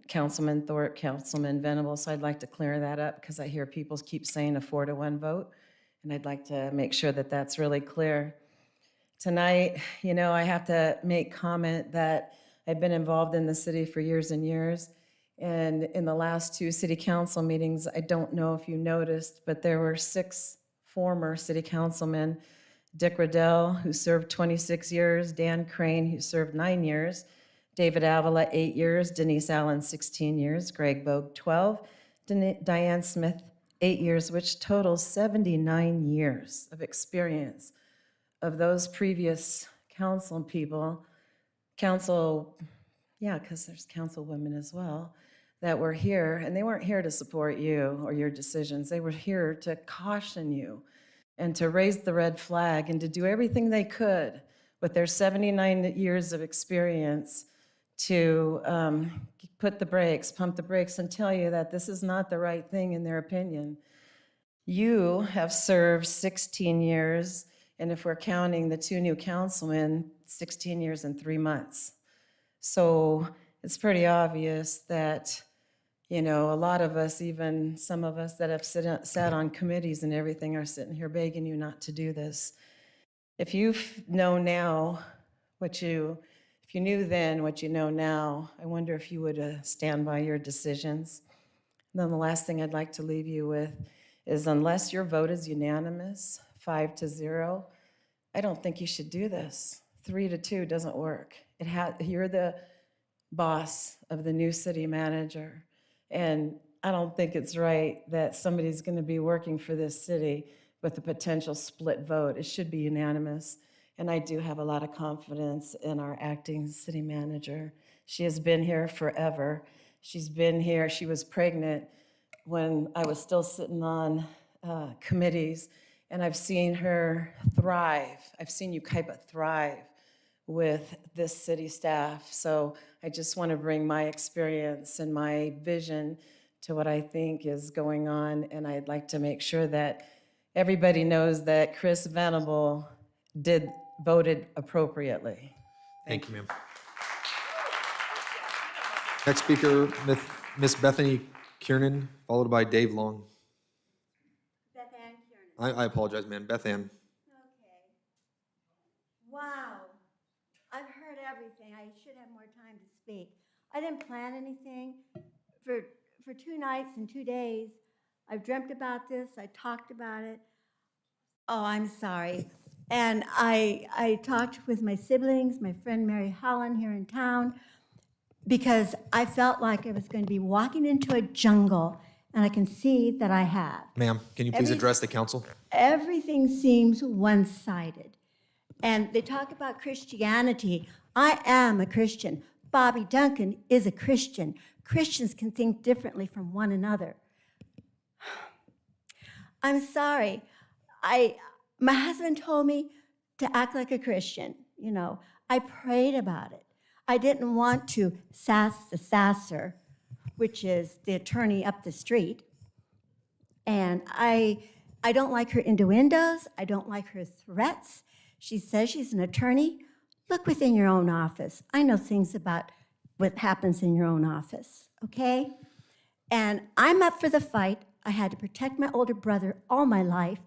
Speaker 18: Councilman Thorpe, Councilman Venable. So I'd like to clear that up, because I hear people keep saying a 4-1 vote, and I'd like to make sure that that's really clear. Tonight, you know, I have to make comment that I've been involved in the city for years and years. And in the last 2 city council meetings, I don't know if you noticed, but there were 6 former city councilmen: Dick Riddell, who served 26 years, Dan Crane, who served 9 years, David Avila, 8 years, Denise Allen, 16 years, Greg Bogue, 12, Diane Smith, 8 years, which totals 79 years of experience of those previous council people, because there's councilwomen as well, that were here, and they weren't here to support you or your decisions. They were here to caution you and to raise the red flag and to do everything they could with their 79 years of experience to pump the brakes and tell you that this is not the right thing in their opinion. You have served 16 years, and if we're counting the 2 new councilmen, 16 years and 3 months. So it's pretty obvious that, you know, a lot of us, even some of us that have sat on committees and everything, are sitting here begging you not to do this. If you know now if you knew then what you know now, I wonder if you would stand by your decisions. And then the last thing I'd like to leave you with is, unless your vote is unanimous, 5-0, I don't think you should do this. 3-2 doesn't work. You're the boss of the new city manager, and I don't think it's right that somebody's going to be working for this city with a potential split vote. It should be unanimous, and I do have a lot of confidence in our acting city manager. She has been here forever. She's been here. She was pregnant when I was still sitting on committees, and I've seen her thrive. I've seen Yucaipa thrive with this city staff. So I just want to bring my experience and my vision to what I think is going on, and I'd like to make sure that everybody knows that Chris Venable voted appropriately.
Speaker 1: Thank you, ma'am. Next speaker, Miss Bethany Kiernan, followed by Dave Long.
Speaker 19: Beth Ann Kiernan.
Speaker 1: I apologize, man. Beth Ann.
Speaker 19: Okay. Wow. I've heard everything. I should have more time to speak. I didn't plan anything. For 2 nights and 2 days, I've dreamt about this. I talked about it. Oh, I'm sorry. And I talked with my siblings, my friend Mary Holland here in town, because I felt like I was going to be walking into a jungle, and I can see that I have.
Speaker 1: Ma'am, can you please address the council?
Speaker 19: Everything seems one-sided. And they talk about Christianity. I am a Christian. Bobby Duncan is a Christian. Christians can think differently from one another. I'm sorry. My husband told me to act like a Christian. You know, I prayed about it. I didn't want to sass the sasser, which is the attorney up the street. And I don't like her innuendos. I don't like her threats. She says she's an attorney. Look within your own office. I know things about what happens in your own office, okay? And I'm up for the fight. I had to protect my older brother all my life.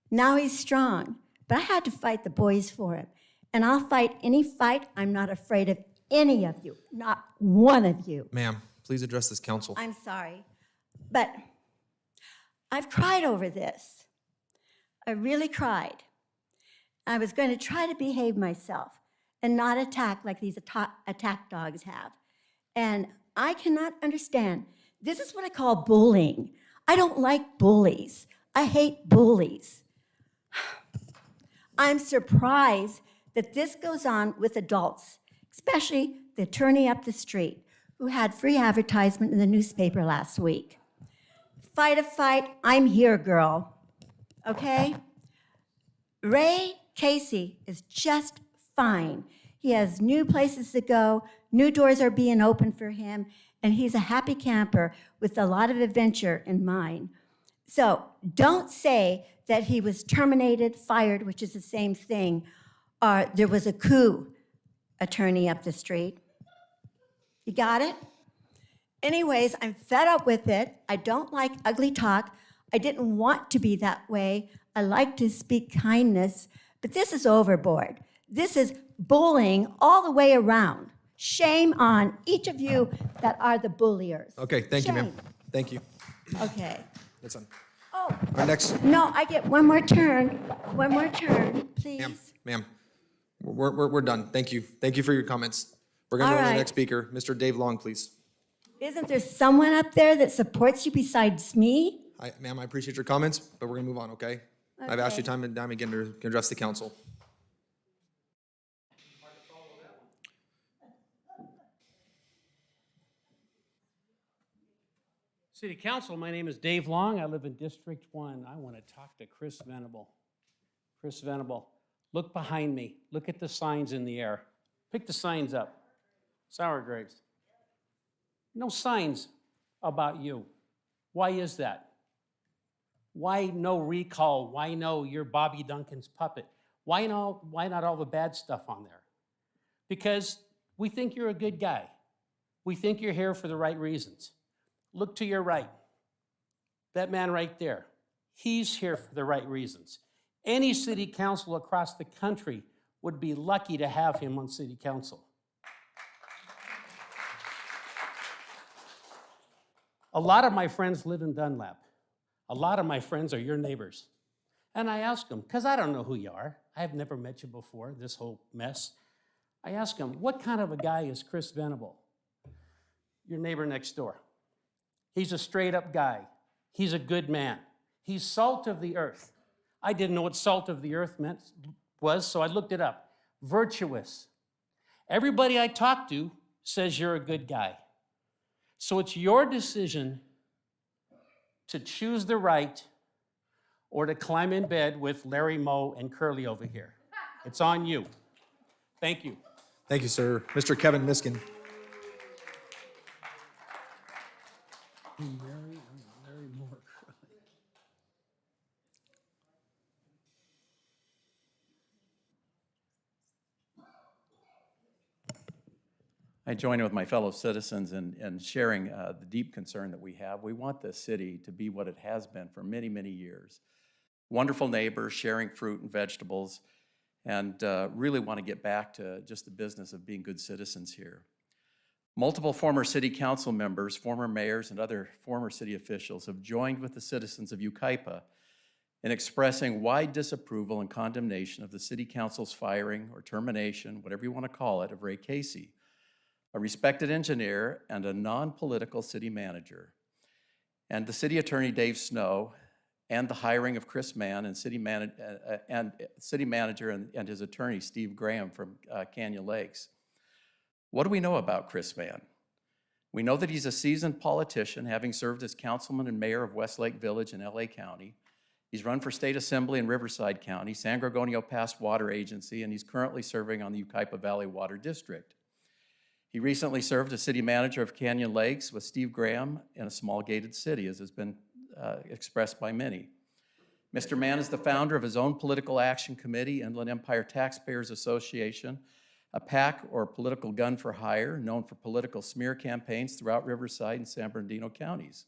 Speaker 19: Now he's strong, but I had to fight the boys for him. And I'll fight any fight. I'm not afraid of any of you, not one of you.
Speaker 1: Ma'am, please address this council.
Speaker 19: I'm sorry, but I've cried over this. I really cried. I was going to try to behave myself and not attack like these attack dogs have. And I cannot understand. This is what I call bullying. I don't like bullies. I hate bullies. I'm surprised that this goes on with adults, especially the attorney up the street who had free advertisement in the newspaper last week. Fight a fight, I'm here, girl, okay? Ray Casey is just fine. He has new places to go, new doors are being opened for him, and he's a happy camper with a lot of adventure in mind. So don't say that he was terminated, fired, which is the same thing, or there was a coup, attorney up the street. You got it? Anyways, I'm fed up with it. I don't like ugly talk. I didn't want to be that way. I like to speak kindness, but this is overboard. This is bullying all the way around. Shame on each of you that are the bulliers.
Speaker 1: Okay, thank you, ma'am.
Speaker 19: Shame.
Speaker 1: Thank you.
Speaker 19: Okay.
Speaker 1: That's on.
Speaker 19: Oh.
Speaker 1: Our next,
Speaker 19: No, I get one more turn. One more turn, please.
Speaker 1: ma'am, we're done. Thank you. Thank you for your comments. We're going to
Speaker 19: All
Speaker 1: go to the
Speaker 19: right.
Speaker 1: next speaker, Mr. Dave Long, please.
Speaker 19: Isn't there someone up there that supports you besides me?
Speaker 1: Ma'am, I appreciate your comments, but we're going to move on, okay? I've asked you
Speaker 19: Okay.
Speaker 1: time and time again to address the council.
Speaker 20: City Council, my name is Dave Long. I live in District 1. I want to talk to Chris Venable. Chris Venable, look behind me. Look at the signs in the air. Pick the signs up. Sour grapes. No signs about you. Why is that? Why no recall? Why no you're Bobby Duncan's puppet? Why not all the bad stuff on there? Because we think you're a good guy. We think you're here for the right reasons. Look to your right. That man right there. He's here for the right reasons. Any city council across the country would be lucky to have him on city council. A lot of my friends live in Dunlap. A lot of my friends are your neighbors. And I ask them, because I don't know who you are. I have never met you before, this whole mess. I ask them, what kind of a guy is Chris Venable? Your neighbor next door. He's a straight up guy. He's a good man. He's salt of the earth. I didn't know what salt of the earth was, so I looked it up. Virtuous. Everybody I talk to says you're a good guy. So it's your decision to choose the right or to climb in bed with Larry Moe and Curly over here. It's on you. Thank you.
Speaker 1: Thank you, sir. Mr. Kevin Miskin.
Speaker 21: I join with my fellow citizens in sharing the deep concern that we have. We want this city to be what it has been for many, many years. Wonderful neighbors, sharing fruit and vegetables, and really want to get back to just the business of being good citizens here. Multiple former city council members, former mayors, and other former city officials have joined with the citizens of Yucaipa in expressing wide disapproval and condemnation of the city council's firing or termination, whatever you want to call it, of Ray Casey, a respected engineer and a non-political city manager, and the city attorney Dave Snow, and the hiring of Chris Mann and city manager and his attorney Steve Graham from Canyon Lakes. What do we know about Chris Mann? We know that he's a seasoned politician, having served as councilman and mayor of Westlake Village in LA County. He's run for state assembly in Riverside County, San Gorgonio Pass Water Agency, and he's currently serving on the Yucaipa Valley Water District. He recently served as city manager of Canyon Lakes with Steve Graham in a small gated city, as has been expressed by many. Mr. Mann is the founder of his own political action committee, Inland Empire Taxpayers Association, a PAC or political gun for hire, known for political smear campaigns throughout Riverside and San Bernardino counties.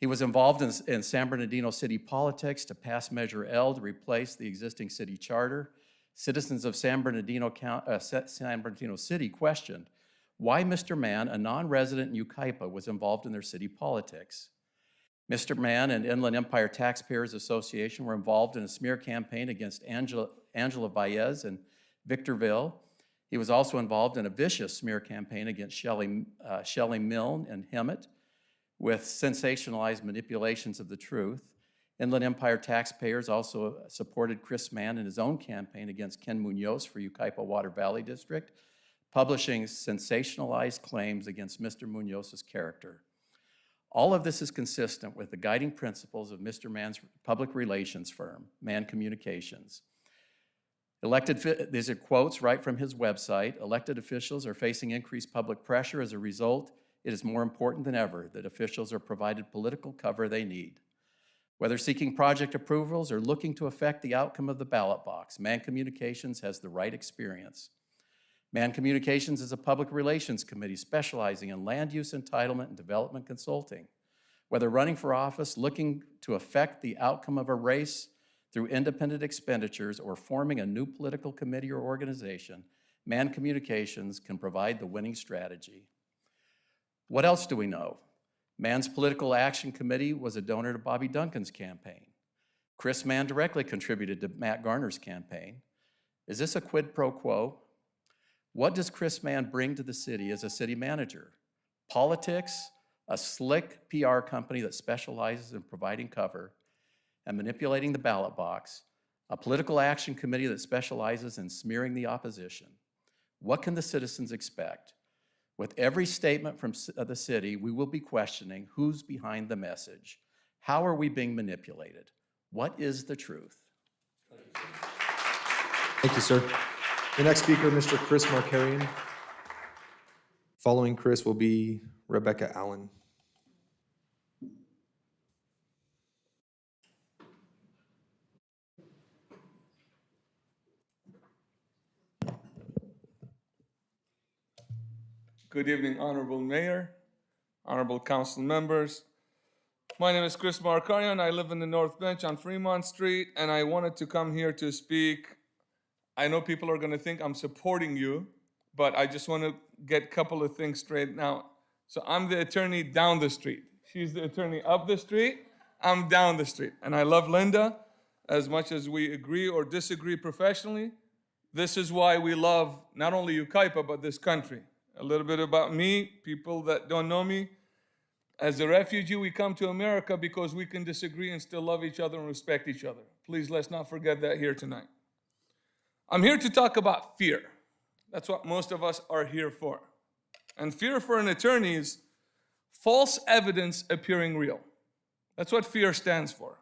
Speaker 21: He was involved in San Bernardino city politics to pass Measure L to replace the existing city charter. Citizens of San Bernardino City questioned why Mr. Mann, a non-resident in Yucaipa, was involved in their city politics. Mr. Mann and Inland Empire Taxpayers Association were involved in a smear campaign against Angela Baez in Victorville. He was also involved in a vicious smear campaign against Shelley Milne and Hemet with sensationalized manipulations of the truth. Inland Empire Taxpayers also supported Chris Mann in his own campaign against Ken Munoz for Yucaipa Water Valley District, publishing sensationalized claims against Mr. Munoz's character. All of this is consistent with the guiding principles of Mr. Mann's public relations firm, Mann Communications. These are quotes right from his website. Elected officials are facing increased public pressure. As a result, it is more important than ever that officials are provided political cover they need. Whether seeking project approvals or looking to affect the outcome of the ballot box, Mann Communications has the right experience. Mann Communications is a public relations committee specializing in land use entitlement and development consulting. Whether running for office, looking to affect the outcome of a race through independent expenditures, or forming a new political committee or organization, Mann Communications can provide the winning strategy. What else do we know? Mann's Political Action Committee was a donor to Bobby Duncan's campaign. Chris Mann directly contributed to Matt Garner's campaign. Is this a quid pro quo? What does Chris Mann bring to the city as a city manager? Politics, a slick PR company that specializes in providing cover and manipulating the ballot box, a political action committee that specializes in smearing the opposition. What can the citizens expect? With every statement from the city, we will be questioning who's behind the message. How are we being manipulated? What is the truth?
Speaker 1: Thank you, sir. The next speaker, Mr. Chris Markarian. Following Chris will be Rebecca Allen.
Speaker 4: Good evening, Honorable Mayor, Honorable Council members. My name is Chris Markarian. I live in the North Bench on Fremont Street, and I wanted to come here to speak. I know people are going to think I'm supporting you, but I just want to get a couple of things straight now. So I'm the attorney down the street. She's the attorney up the street. I'm down the street. And I love Linda as much as we agree or disagree professionally. This is why we love not only Yucaipa, but this country. A little bit about me, people that don't know me. As a refugee, we come to America because we can disagree and still love each other and respect each other. Please, let's not forget that here tonight. I'm here to talk about fear. That's what most of us are here for. And fear for an attorney is false evidence appearing real. That's what fear stands for.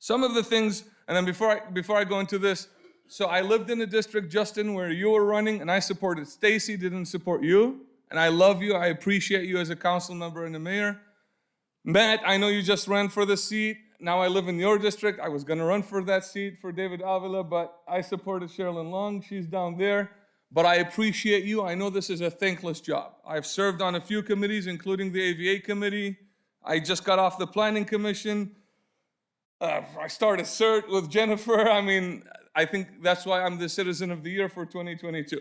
Speaker 4: Some of the things, and then before I go into this, so I lived in a district, Justin, where you were running, and I supported Stacy, didn't support you. And I love you, I appreciate you as a council member and a mayor. Matt, I know you just ran for the seat. Now I live in your district. I was gonna run for that seat for David Avila, but I supported Sherilyn Long, she's down there. But I appreciate you, I know this is a thankless job. I've served on a few committees, including the AVA committee. I just got off the planning commission. I started CERT with Jennifer. I mean, I think that's why I'm the Citizen of the Year for 2022.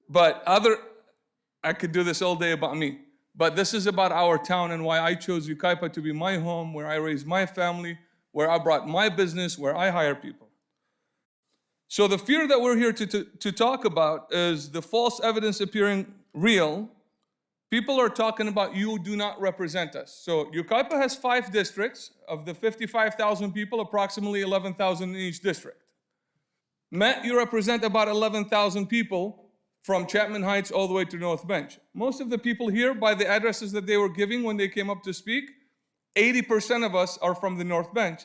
Speaker 4: But I could do this all day about me. But this is about our town and why I chose Yucaipa to be my home, where I raised my family, where I brought my business, where I hire people. So the fear that we're here to talk about is the false evidence appearing real. People are talking about you do not represent us. So Yucaipa has 5 districts. Of the 55,000 people, approximately 11,000 in each district. Matt, you represent about 11,000 people from Chapman Heights all the way to North Bench. Most of the people here, by the addresses that they were giving when they came up to speak, 80% of us are from the North Bench,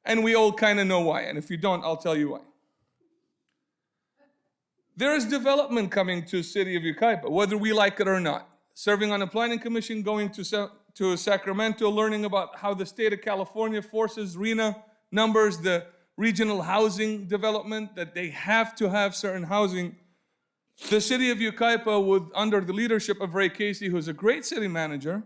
Speaker 4: and we all kind of know why. And if you don't, I'll tell you why. There is development coming to the city of Yucaipa, whether we like it or not. Serving on a planning commission, going to Sacramento, learning about how the state of California forces RENA numbers, the regional housing development, that they have to have certain housing. The city of Yucaipa, under the leadership of Ray Casey, who's a great city manager,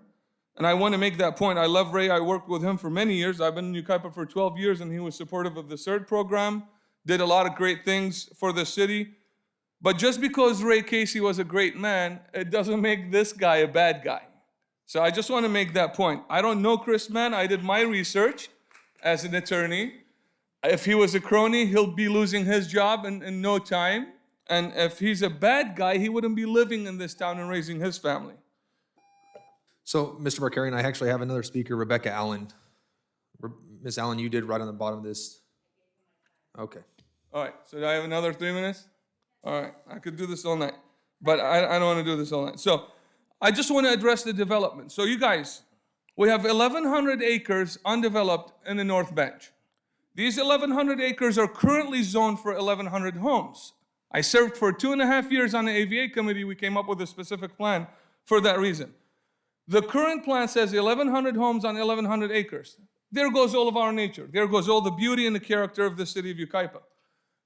Speaker 4: and I want to make that point. I love Ray. I worked with him for many years. I've been in Yucaipa for 12 years, and he was supportive of the CERT program, did a lot of great things for the city. But just because Ray Casey was a great man, it doesn't make this guy a bad guy. So I just want to make that point. I don't know Chris Mann. I did my research as an attorney. If he was a crony, he'll be losing his job in no time. And if he's a bad guy, he wouldn't be living in this town and raising his family.
Speaker 1: So, Mr. Markarian, I actually have another speaker, Rebecca Allen. Ms. Allen, you did right on the bottom of this. Okay.
Speaker 4: All right, so do I have another 3 minutes? All right, I could do this all night, but I don't want to do this all night. So I just want to address the development. So you guys, we have 1,100 acres undeveloped in the North Bench. These 1,100 acres are currently zoned for 1,100 homes. I served for 2.5 years on the AVA committee. We came up with a specific plan for that reason. The current plan says 1,100 homes on 1,100 acres. There goes all of our nature. There goes all the beauty and the character of the city of Yucaipa.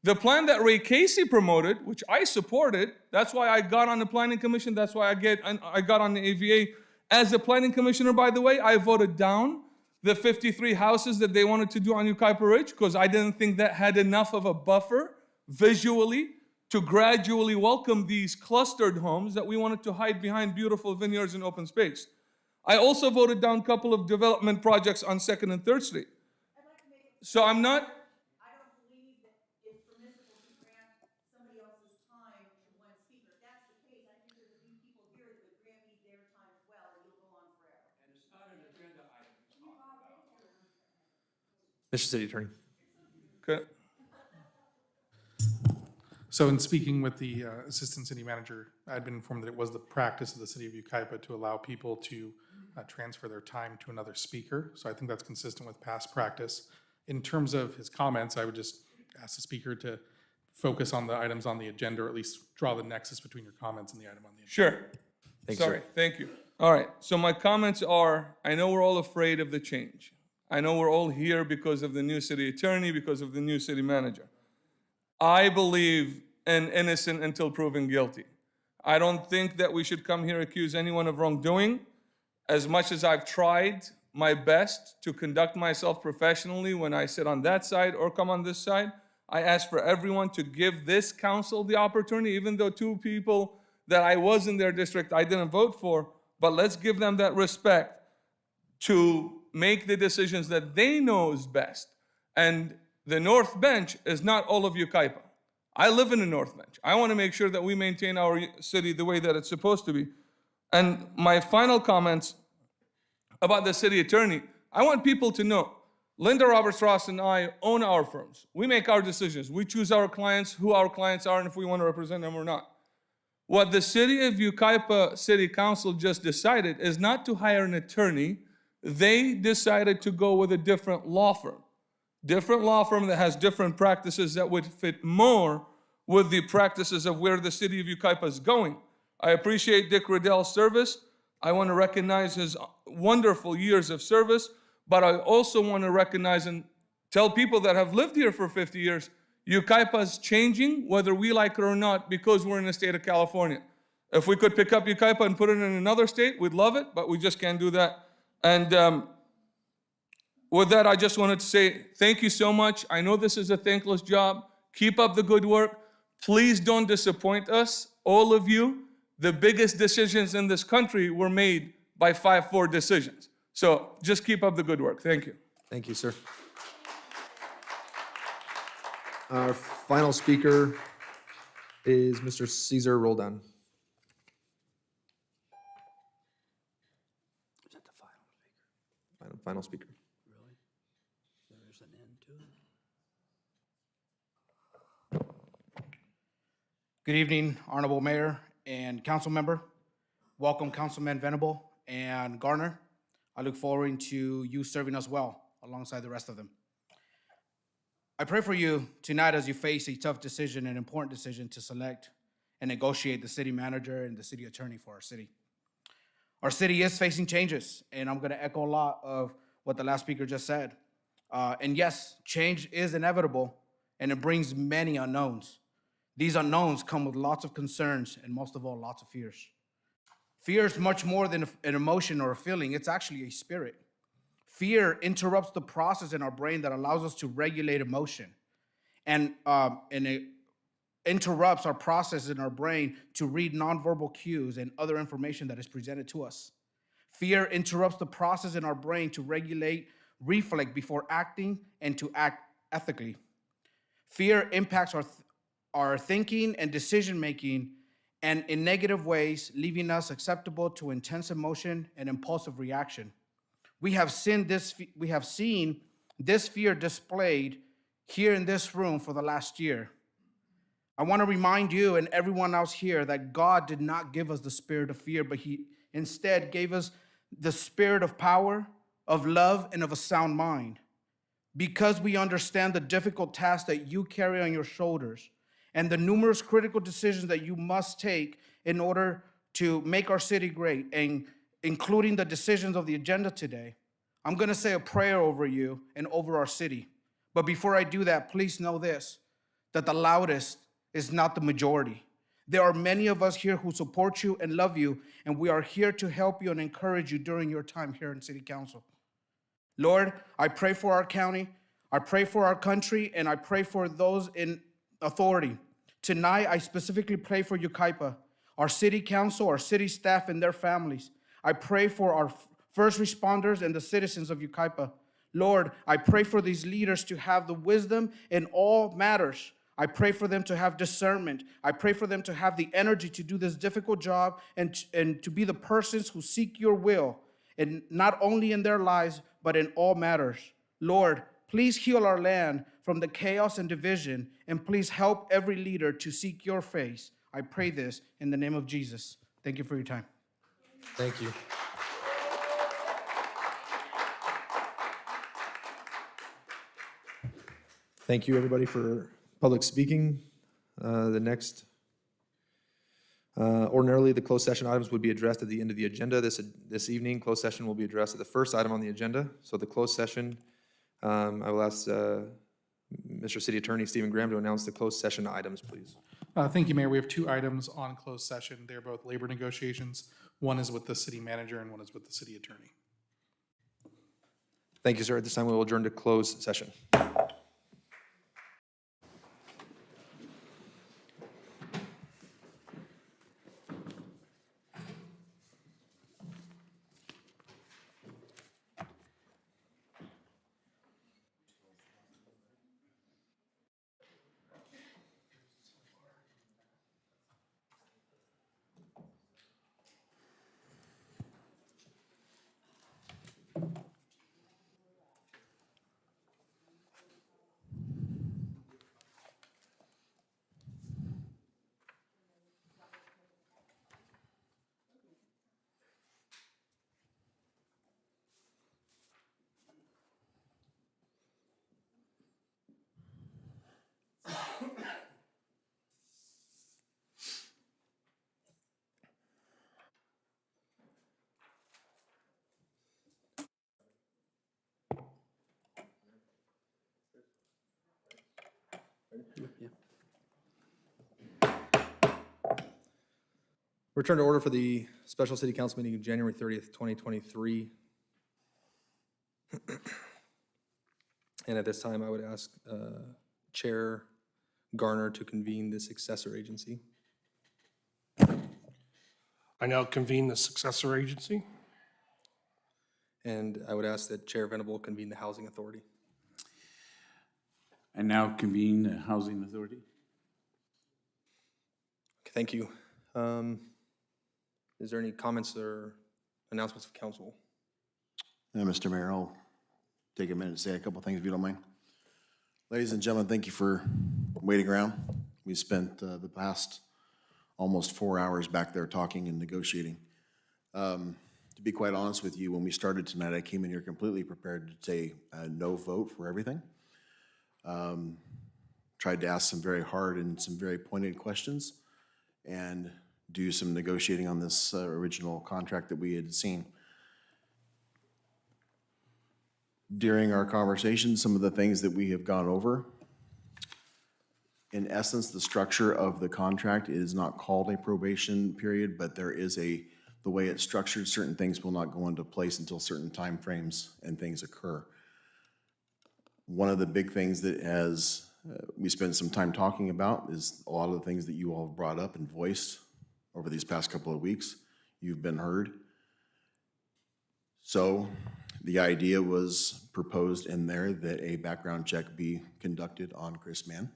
Speaker 4: The plan that Ray Casey promoted, which I supported, that's why I got on the planning commission, that's why I got on the AVA. As a planning commissioner, by the way, I voted down the 53 houses that they wanted to do on Yucaipa Ridge because I didn't think that had enough of a buffer visually to gradually welcome these clustered homes that we wanted to hide behind beautiful vineyards and open space. I also voted down a couple of development projects on 2nd and 3rd Street. So I'm not...
Speaker 17: I don't believe that it's permissible to grant somebody else's time to one speaker. If that's the case, I think there's a few people here that would grant me their time as well, and you'll go on forever.
Speaker 3: And it's not an agenda item he's talking about.
Speaker 1: Mr. City Attorney.
Speaker 4: Okay.
Speaker 5: So in speaking with the Assistant City Manager, I'd been informed that it was the practice of the City of Yucaipa to allow people to transfer their time to another speaker. So I think that's consistent with past practice. In terms of his comments, I would just ask the speaker to focus on the items on the agenda, or at least draw the nexus between your comments and the item on the agenda.
Speaker 4: Sure.
Speaker 1: Thanks, sir.
Speaker 4: Sorry, thank you. All right, so my comments are, I know we're all afraid of the change. I know we're all here because of the new city attorney, because of the new city manager. I believe in innocent until proven guilty. I don't think that we should come here accuse anyone of wrongdoing. As much as I've tried my best to conduct myself professionally when I sit on that side or come on this side, I ask for everyone to give this council the opportunity, even though two people that I was in their district I didn't vote for, but let's give them that respect to make the decisions that they know is best. And the North Bench is not all of Yucaipa. I live in the North Bench. I want to make sure that we maintain our city the way that it's supposed to be. And my final comments about the city attorney, I want people to know, Linda Roberts-Ross and I own our firms. We make our decisions. We choose our clients, who our clients are, and if we want to represent them or not. What the City of Yucaipa City Council just decided is not to hire an attorney. They decided to go with a different law firm that has different practices that would fit more with the practices of where the City of Yucaipa is going. I appreciate Dick Riddell's service. I want to recognize his wonderful years of service, but I also want to recognize and tell people that have lived here for 50 years, Yucaipa is changing, whether we like it or not, because we're in the state of California. If we could pick up Yucaipa and put it in another state, we'd love it, but we just can't do that. And with that, I just wanted to say thank you so much. I know this is a thankless job. Keep up the good work. Please don't disappoint us, all of you. The biggest decisions in this country were made by 5-4 decisions. So just keep up the good work. Thank you.
Speaker 1: Thank you, sir. Our final speaker is Mr. Cesar Roldan.
Speaker 7: Is that the final speaker?
Speaker 1: Final speaker.
Speaker 7: Really? There's an end to it?
Speaker 22: Good evening, Honorable Mayor and Council Member. Welcome, Councilman Venable and Garner. I look forward to you serving us well alongside the rest of them. I pray for you tonight as you face a tough decision, an important decision to select and negotiate the city manager and the city attorney for our city. Our city is facing changes, and I'm going to echo a lot of what the last speaker just said. And yes, change is inevitable, and it brings many unknowns. These unknowns come with lots of concerns and most of all, lots of fears. Fear is much more than an emotion or a feeling. It's actually a spirit. Fear interrupts the process in our brain that allows us to regulate emotion. And it interrupts our process in our brain to read nonverbal cues and other information that is presented to us. Fear interrupts the process in our brain to regulate reflex before acting and to act ethically. Fear impacts our thinking and decision-making and in negative ways, leaving us susceptible to intense emotion and impulsive reaction. We have seen this fear displayed here in this room for the last year. I want to remind you and everyone else here that God did not give us the spirit of fear, but He instead gave us the spirit of power, of love, and of a sound mind. Because we understand the difficult tasks that you carry on your shoulders and the numerous critical decisions that you must take in order to make our city great, and including the decisions of the agenda today, I'm going to say a prayer over you and over our city. But before I do that, please know this, that the loudest is not the majority. There are many of us here who support you and love you, and we are here to help you and encourage you during your time here in City Council. Lord, I pray for our county, I pray for our country, and I pray for those in authority. Tonight, I specifically pray for Yucaipa, our city council, our city staff, and their families. I pray for our first responders and the citizens of Yucaipa. Lord, I pray for these leaders to have the wisdom in all matters. I pray for them to have discernment. I pray for them to have the energy to do this difficult job and to be the persons who seek your will, and not only in their lives, but in all matters. Lord, please heal our land from the chaos and division, and please help every leader to seek your face. I pray this in the name of Jesus. Thank you for your time.
Speaker 1: Thank you. Thank you, everybody, for public speaking. The next, ordinarily, the closed session items would be addressed at the end of the agenda. This evening, closed session will be addressed at the first item on the agenda. So the closed session, I will ask Mr. City Attorney Stephen Graham to announce the closed session items, please.
Speaker 5: Thank you, Mayor. We have two items on closed session. They're both labor negotiations. One is with the city manager and one is with the city attorney.
Speaker 1: Thank you, sir. At this time, we will adjourn to closed session. Return to order for the special city council meeting of January 30th, 2023. And at this time, I would ask Chair Garner to convene the successor agency.
Speaker 6: I now convene the successor agency.
Speaker 1: And I would ask that Chair Venable convene the housing authority.
Speaker 8: I now convene the Housing Authority.
Speaker 1: Okay, thank you. Is there any comments or announcements of council?
Speaker 23: Mr. Mayor, I'll take a minute to say a couple things if you don't mind. Ladies and gentlemen, thank you for waiting around. We spent the past almost 4 hours back there talking and negotiating. To be quite honest with you, when we started tonight, I came in here completely prepared to say no vote for everything. Tried to ask some very hard and some very pointed questions and do some negotiating on this original contract that we had seen. During our conversation, some of the things that we have gone over, in essence, the structure of the contract is not called a probation period, but there is the way it's structured, certain things will not go into place until certain timeframes and things occur. One of the big things that we spent some time talking about is a lot of the things that you all have brought up and voiced over these past couple of weeks. You've been heard. So the idea was proposed in there that a background check be conducted on Chris Mann.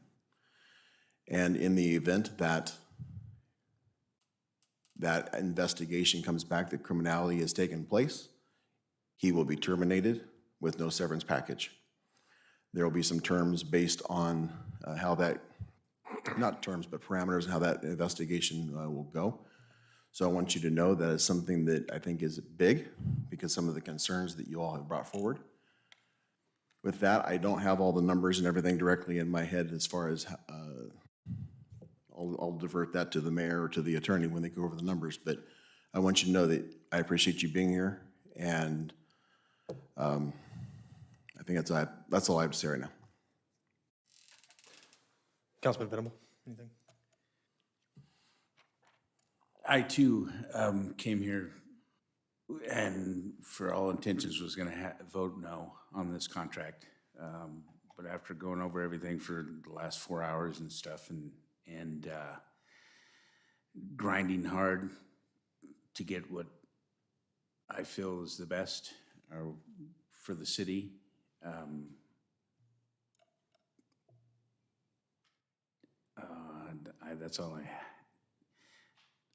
Speaker 23: And in the event that that investigation comes back that criminality has taken place, he will be terminated with no severance package. There will be some terms based on how that, not terms, but parameters and how that investigation will go. So I want you to know that it's something that I think is big because some of the concerns that you all have brought forward. With that, I don't have all the numbers and everything directly in my head as far as, I'll divert that to the mayor or to the attorney when they go over the numbers, but I want you to know that I appreciate you being here, and I think that's all I have to say right now.
Speaker 1: Councilman Venable, anything?
Speaker 8: I too came here and for all intentions was going to vote no on this contract. But after going over everything for the last 4 hours and stuff and grinding hard to get what I feel is the best for the city, that's all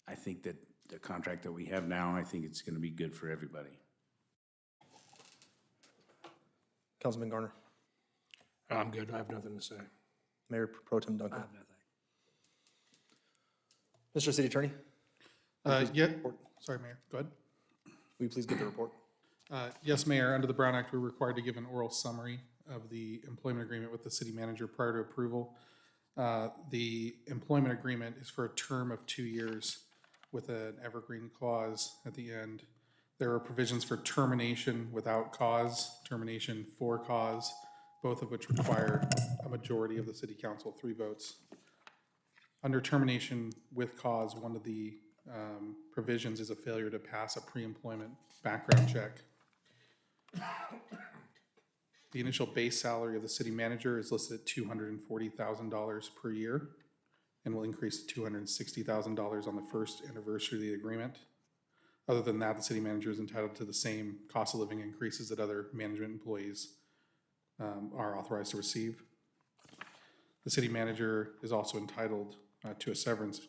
Speaker 8: I think that the contract that we have now, I think it's going to be good for everybody.
Speaker 1: Councilman Garner.
Speaker 6: I'm good. I have nothing to say.
Speaker 1: Mayor Pro Tem Duncan.
Speaker 7: I have nothing.
Speaker 1: Mr. City Attorney,
Speaker 5: Yeah, sorry, Mayor, go ahead.
Speaker 1: will you please give the report?
Speaker 5: Yes, Mayor, under the Brown Act, we're required to give an oral summary of the employment agreement with the city manager prior to approval. The employment agreement is for a term of 2 years with an evergreen clause at the end. There are provisions for termination without cause, termination for cause, both of which require a majority of the city council, 3 votes. Under termination with cause, one of the provisions is a failure to pass a pre-employment background check. The initial base salary of the city manager is listed at $240,000 per year and will increase to $260,000 on the first anniversary of the agreement. Other than that, the city manager is entitled to the same cost of living increases that other management employees are authorized to receive. The city manager is also entitled to a severance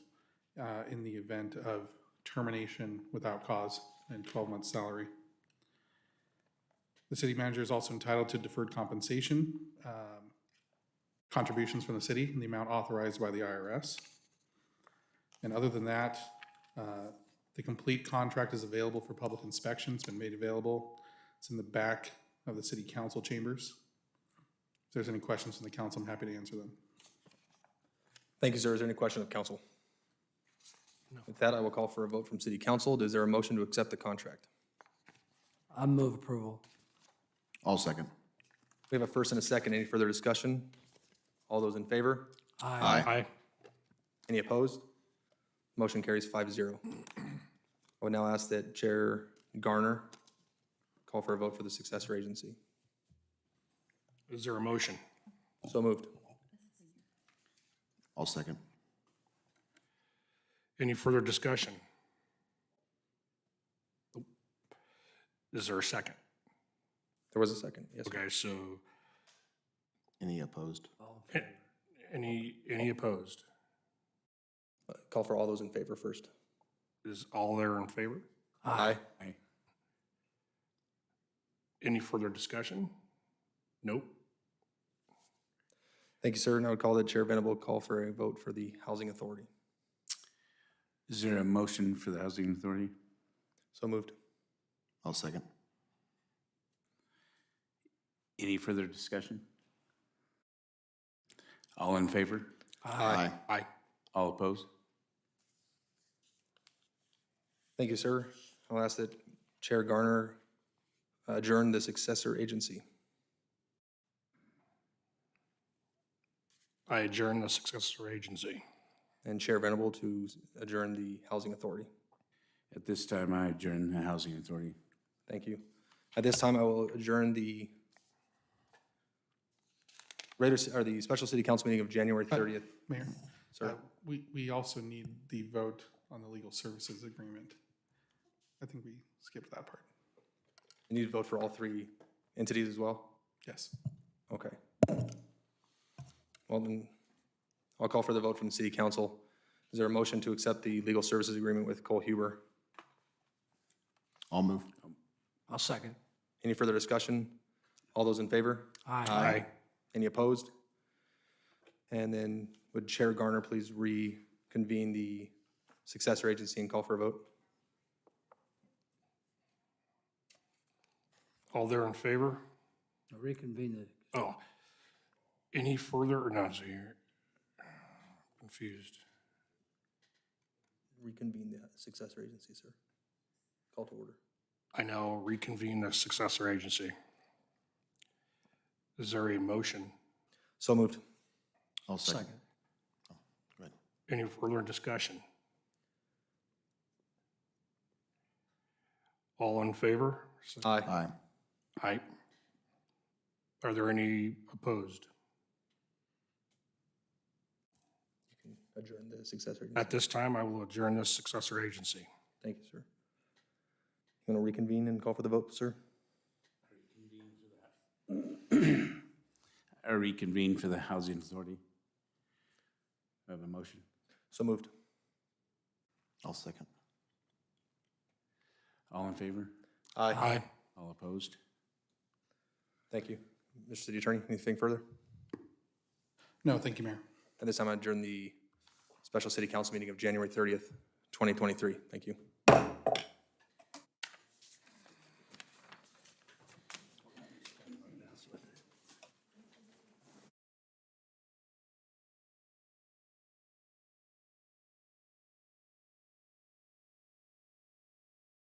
Speaker 5: in the event of termination without cause and 12 months salary. The city manager is also entitled to deferred compensation, contributions from the city in the amount authorized by the IRS. And other than that, the complete contract is available for public inspection. It's been made available. It's in the back of the city council chambers. If there's any questions from the council, I'm happy to answer them.
Speaker 1: Thank you, sir. Is there any question of council? No. With that, I will call for a vote from city council. Is there a motion to accept the contract?
Speaker 7: I move approval.
Speaker 23: I'll second.
Speaker 1: We have a first and a second. Any further discussion? All those in favor?
Speaker 6: Aye.
Speaker 1: Any opposed? Motion carries 5-0. I would now ask that Chair Garner call for a vote for the successor agency.
Speaker 6: Is there a motion?
Speaker 1: So moved.
Speaker 23: I'll second.
Speaker 6: Any further discussion? Is there a second?
Speaker 1: There was a second, yes. Sir.
Speaker 6: Okay, so
Speaker 23: Any opposed?
Speaker 6: any opposed?
Speaker 1: Call for all those in favor first.
Speaker 6: Is all there in favor?
Speaker 1: Aye.
Speaker 6: Any further discussion? Nope.
Speaker 1: Thank you, sir. And I would call that Chair Venable call for a vote for the Housing Authority.
Speaker 8: Is there a motion for the Housing Authority?
Speaker 1: So moved.
Speaker 23: I'll second.
Speaker 8: Any further discussion? All in favor?
Speaker 23: Aye.
Speaker 6: Aye.
Speaker 8: All opposed?
Speaker 1: Thank you, sir. I'll ask that Chair Garner adjourn the successor agency.
Speaker 6: I adjourn the successor agency.
Speaker 1: And Chair Venable to adjourn the Housing Authority.
Speaker 8: At this time, I adjourn the Housing Authority.
Speaker 1: Thank you. At this time, I will adjourn the the special city council meeting of January 30th.
Speaker 5: Mayor,
Speaker 1: Sir,
Speaker 5: we also need the vote on the legal services agreement. I think we skipped that part.
Speaker 1: you need to vote for all 3 entities as well?
Speaker 5: Yes.
Speaker 1: Okay. Well, then, I'll call for the vote from the city council. Is there a motion to accept the legal services agreement with Cole Huber?
Speaker 23: I'll move.
Speaker 7: I'll second.
Speaker 1: Any further discussion? All those in favor?
Speaker 6: Aye.
Speaker 1: Any opposed? And then would Chair Garner please reconvene the successor agency and call for a vote?
Speaker 6: All there in favor?
Speaker 7: I'll reconvene the,
Speaker 6: Oh. Any further, or not, so you're confused.
Speaker 1: Reconvene the successor agency, sir. Call to order.
Speaker 6: I now reconvene the successor agency. Is there a motion?
Speaker 1: So moved.
Speaker 23: I'll second.
Speaker 7: second.
Speaker 23: Oh, go ahead.
Speaker 6: Any further discussion? All in favor?
Speaker 1: Aye.
Speaker 23: Aye.
Speaker 6: Aye. Are there any opposed?
Speaker 1: You can adjourn the successor agency.
Speaker 6: At this time, I will adjourn this successor agency.
Speaker 1: Thank you, sir. You want to reconvene and call for the vote, sir?
Speaker 8: I reconvene for the Housing Authority. I have a motion.
Speaker 1: So moved.
Speaker 23: I'll second.
Speaker 8: All in favor?
Speaker 1: Aye.
Speaker 6: Aye.
Speaker 8: All opposed?
Speaker 1: Thank you. Mr. City Attorney, anything further?
Speaker 5: No, thank you, Mayor.
Speaker 1: At this time, I adjourn the special city council meeting of January 30th, 2023. Thank you.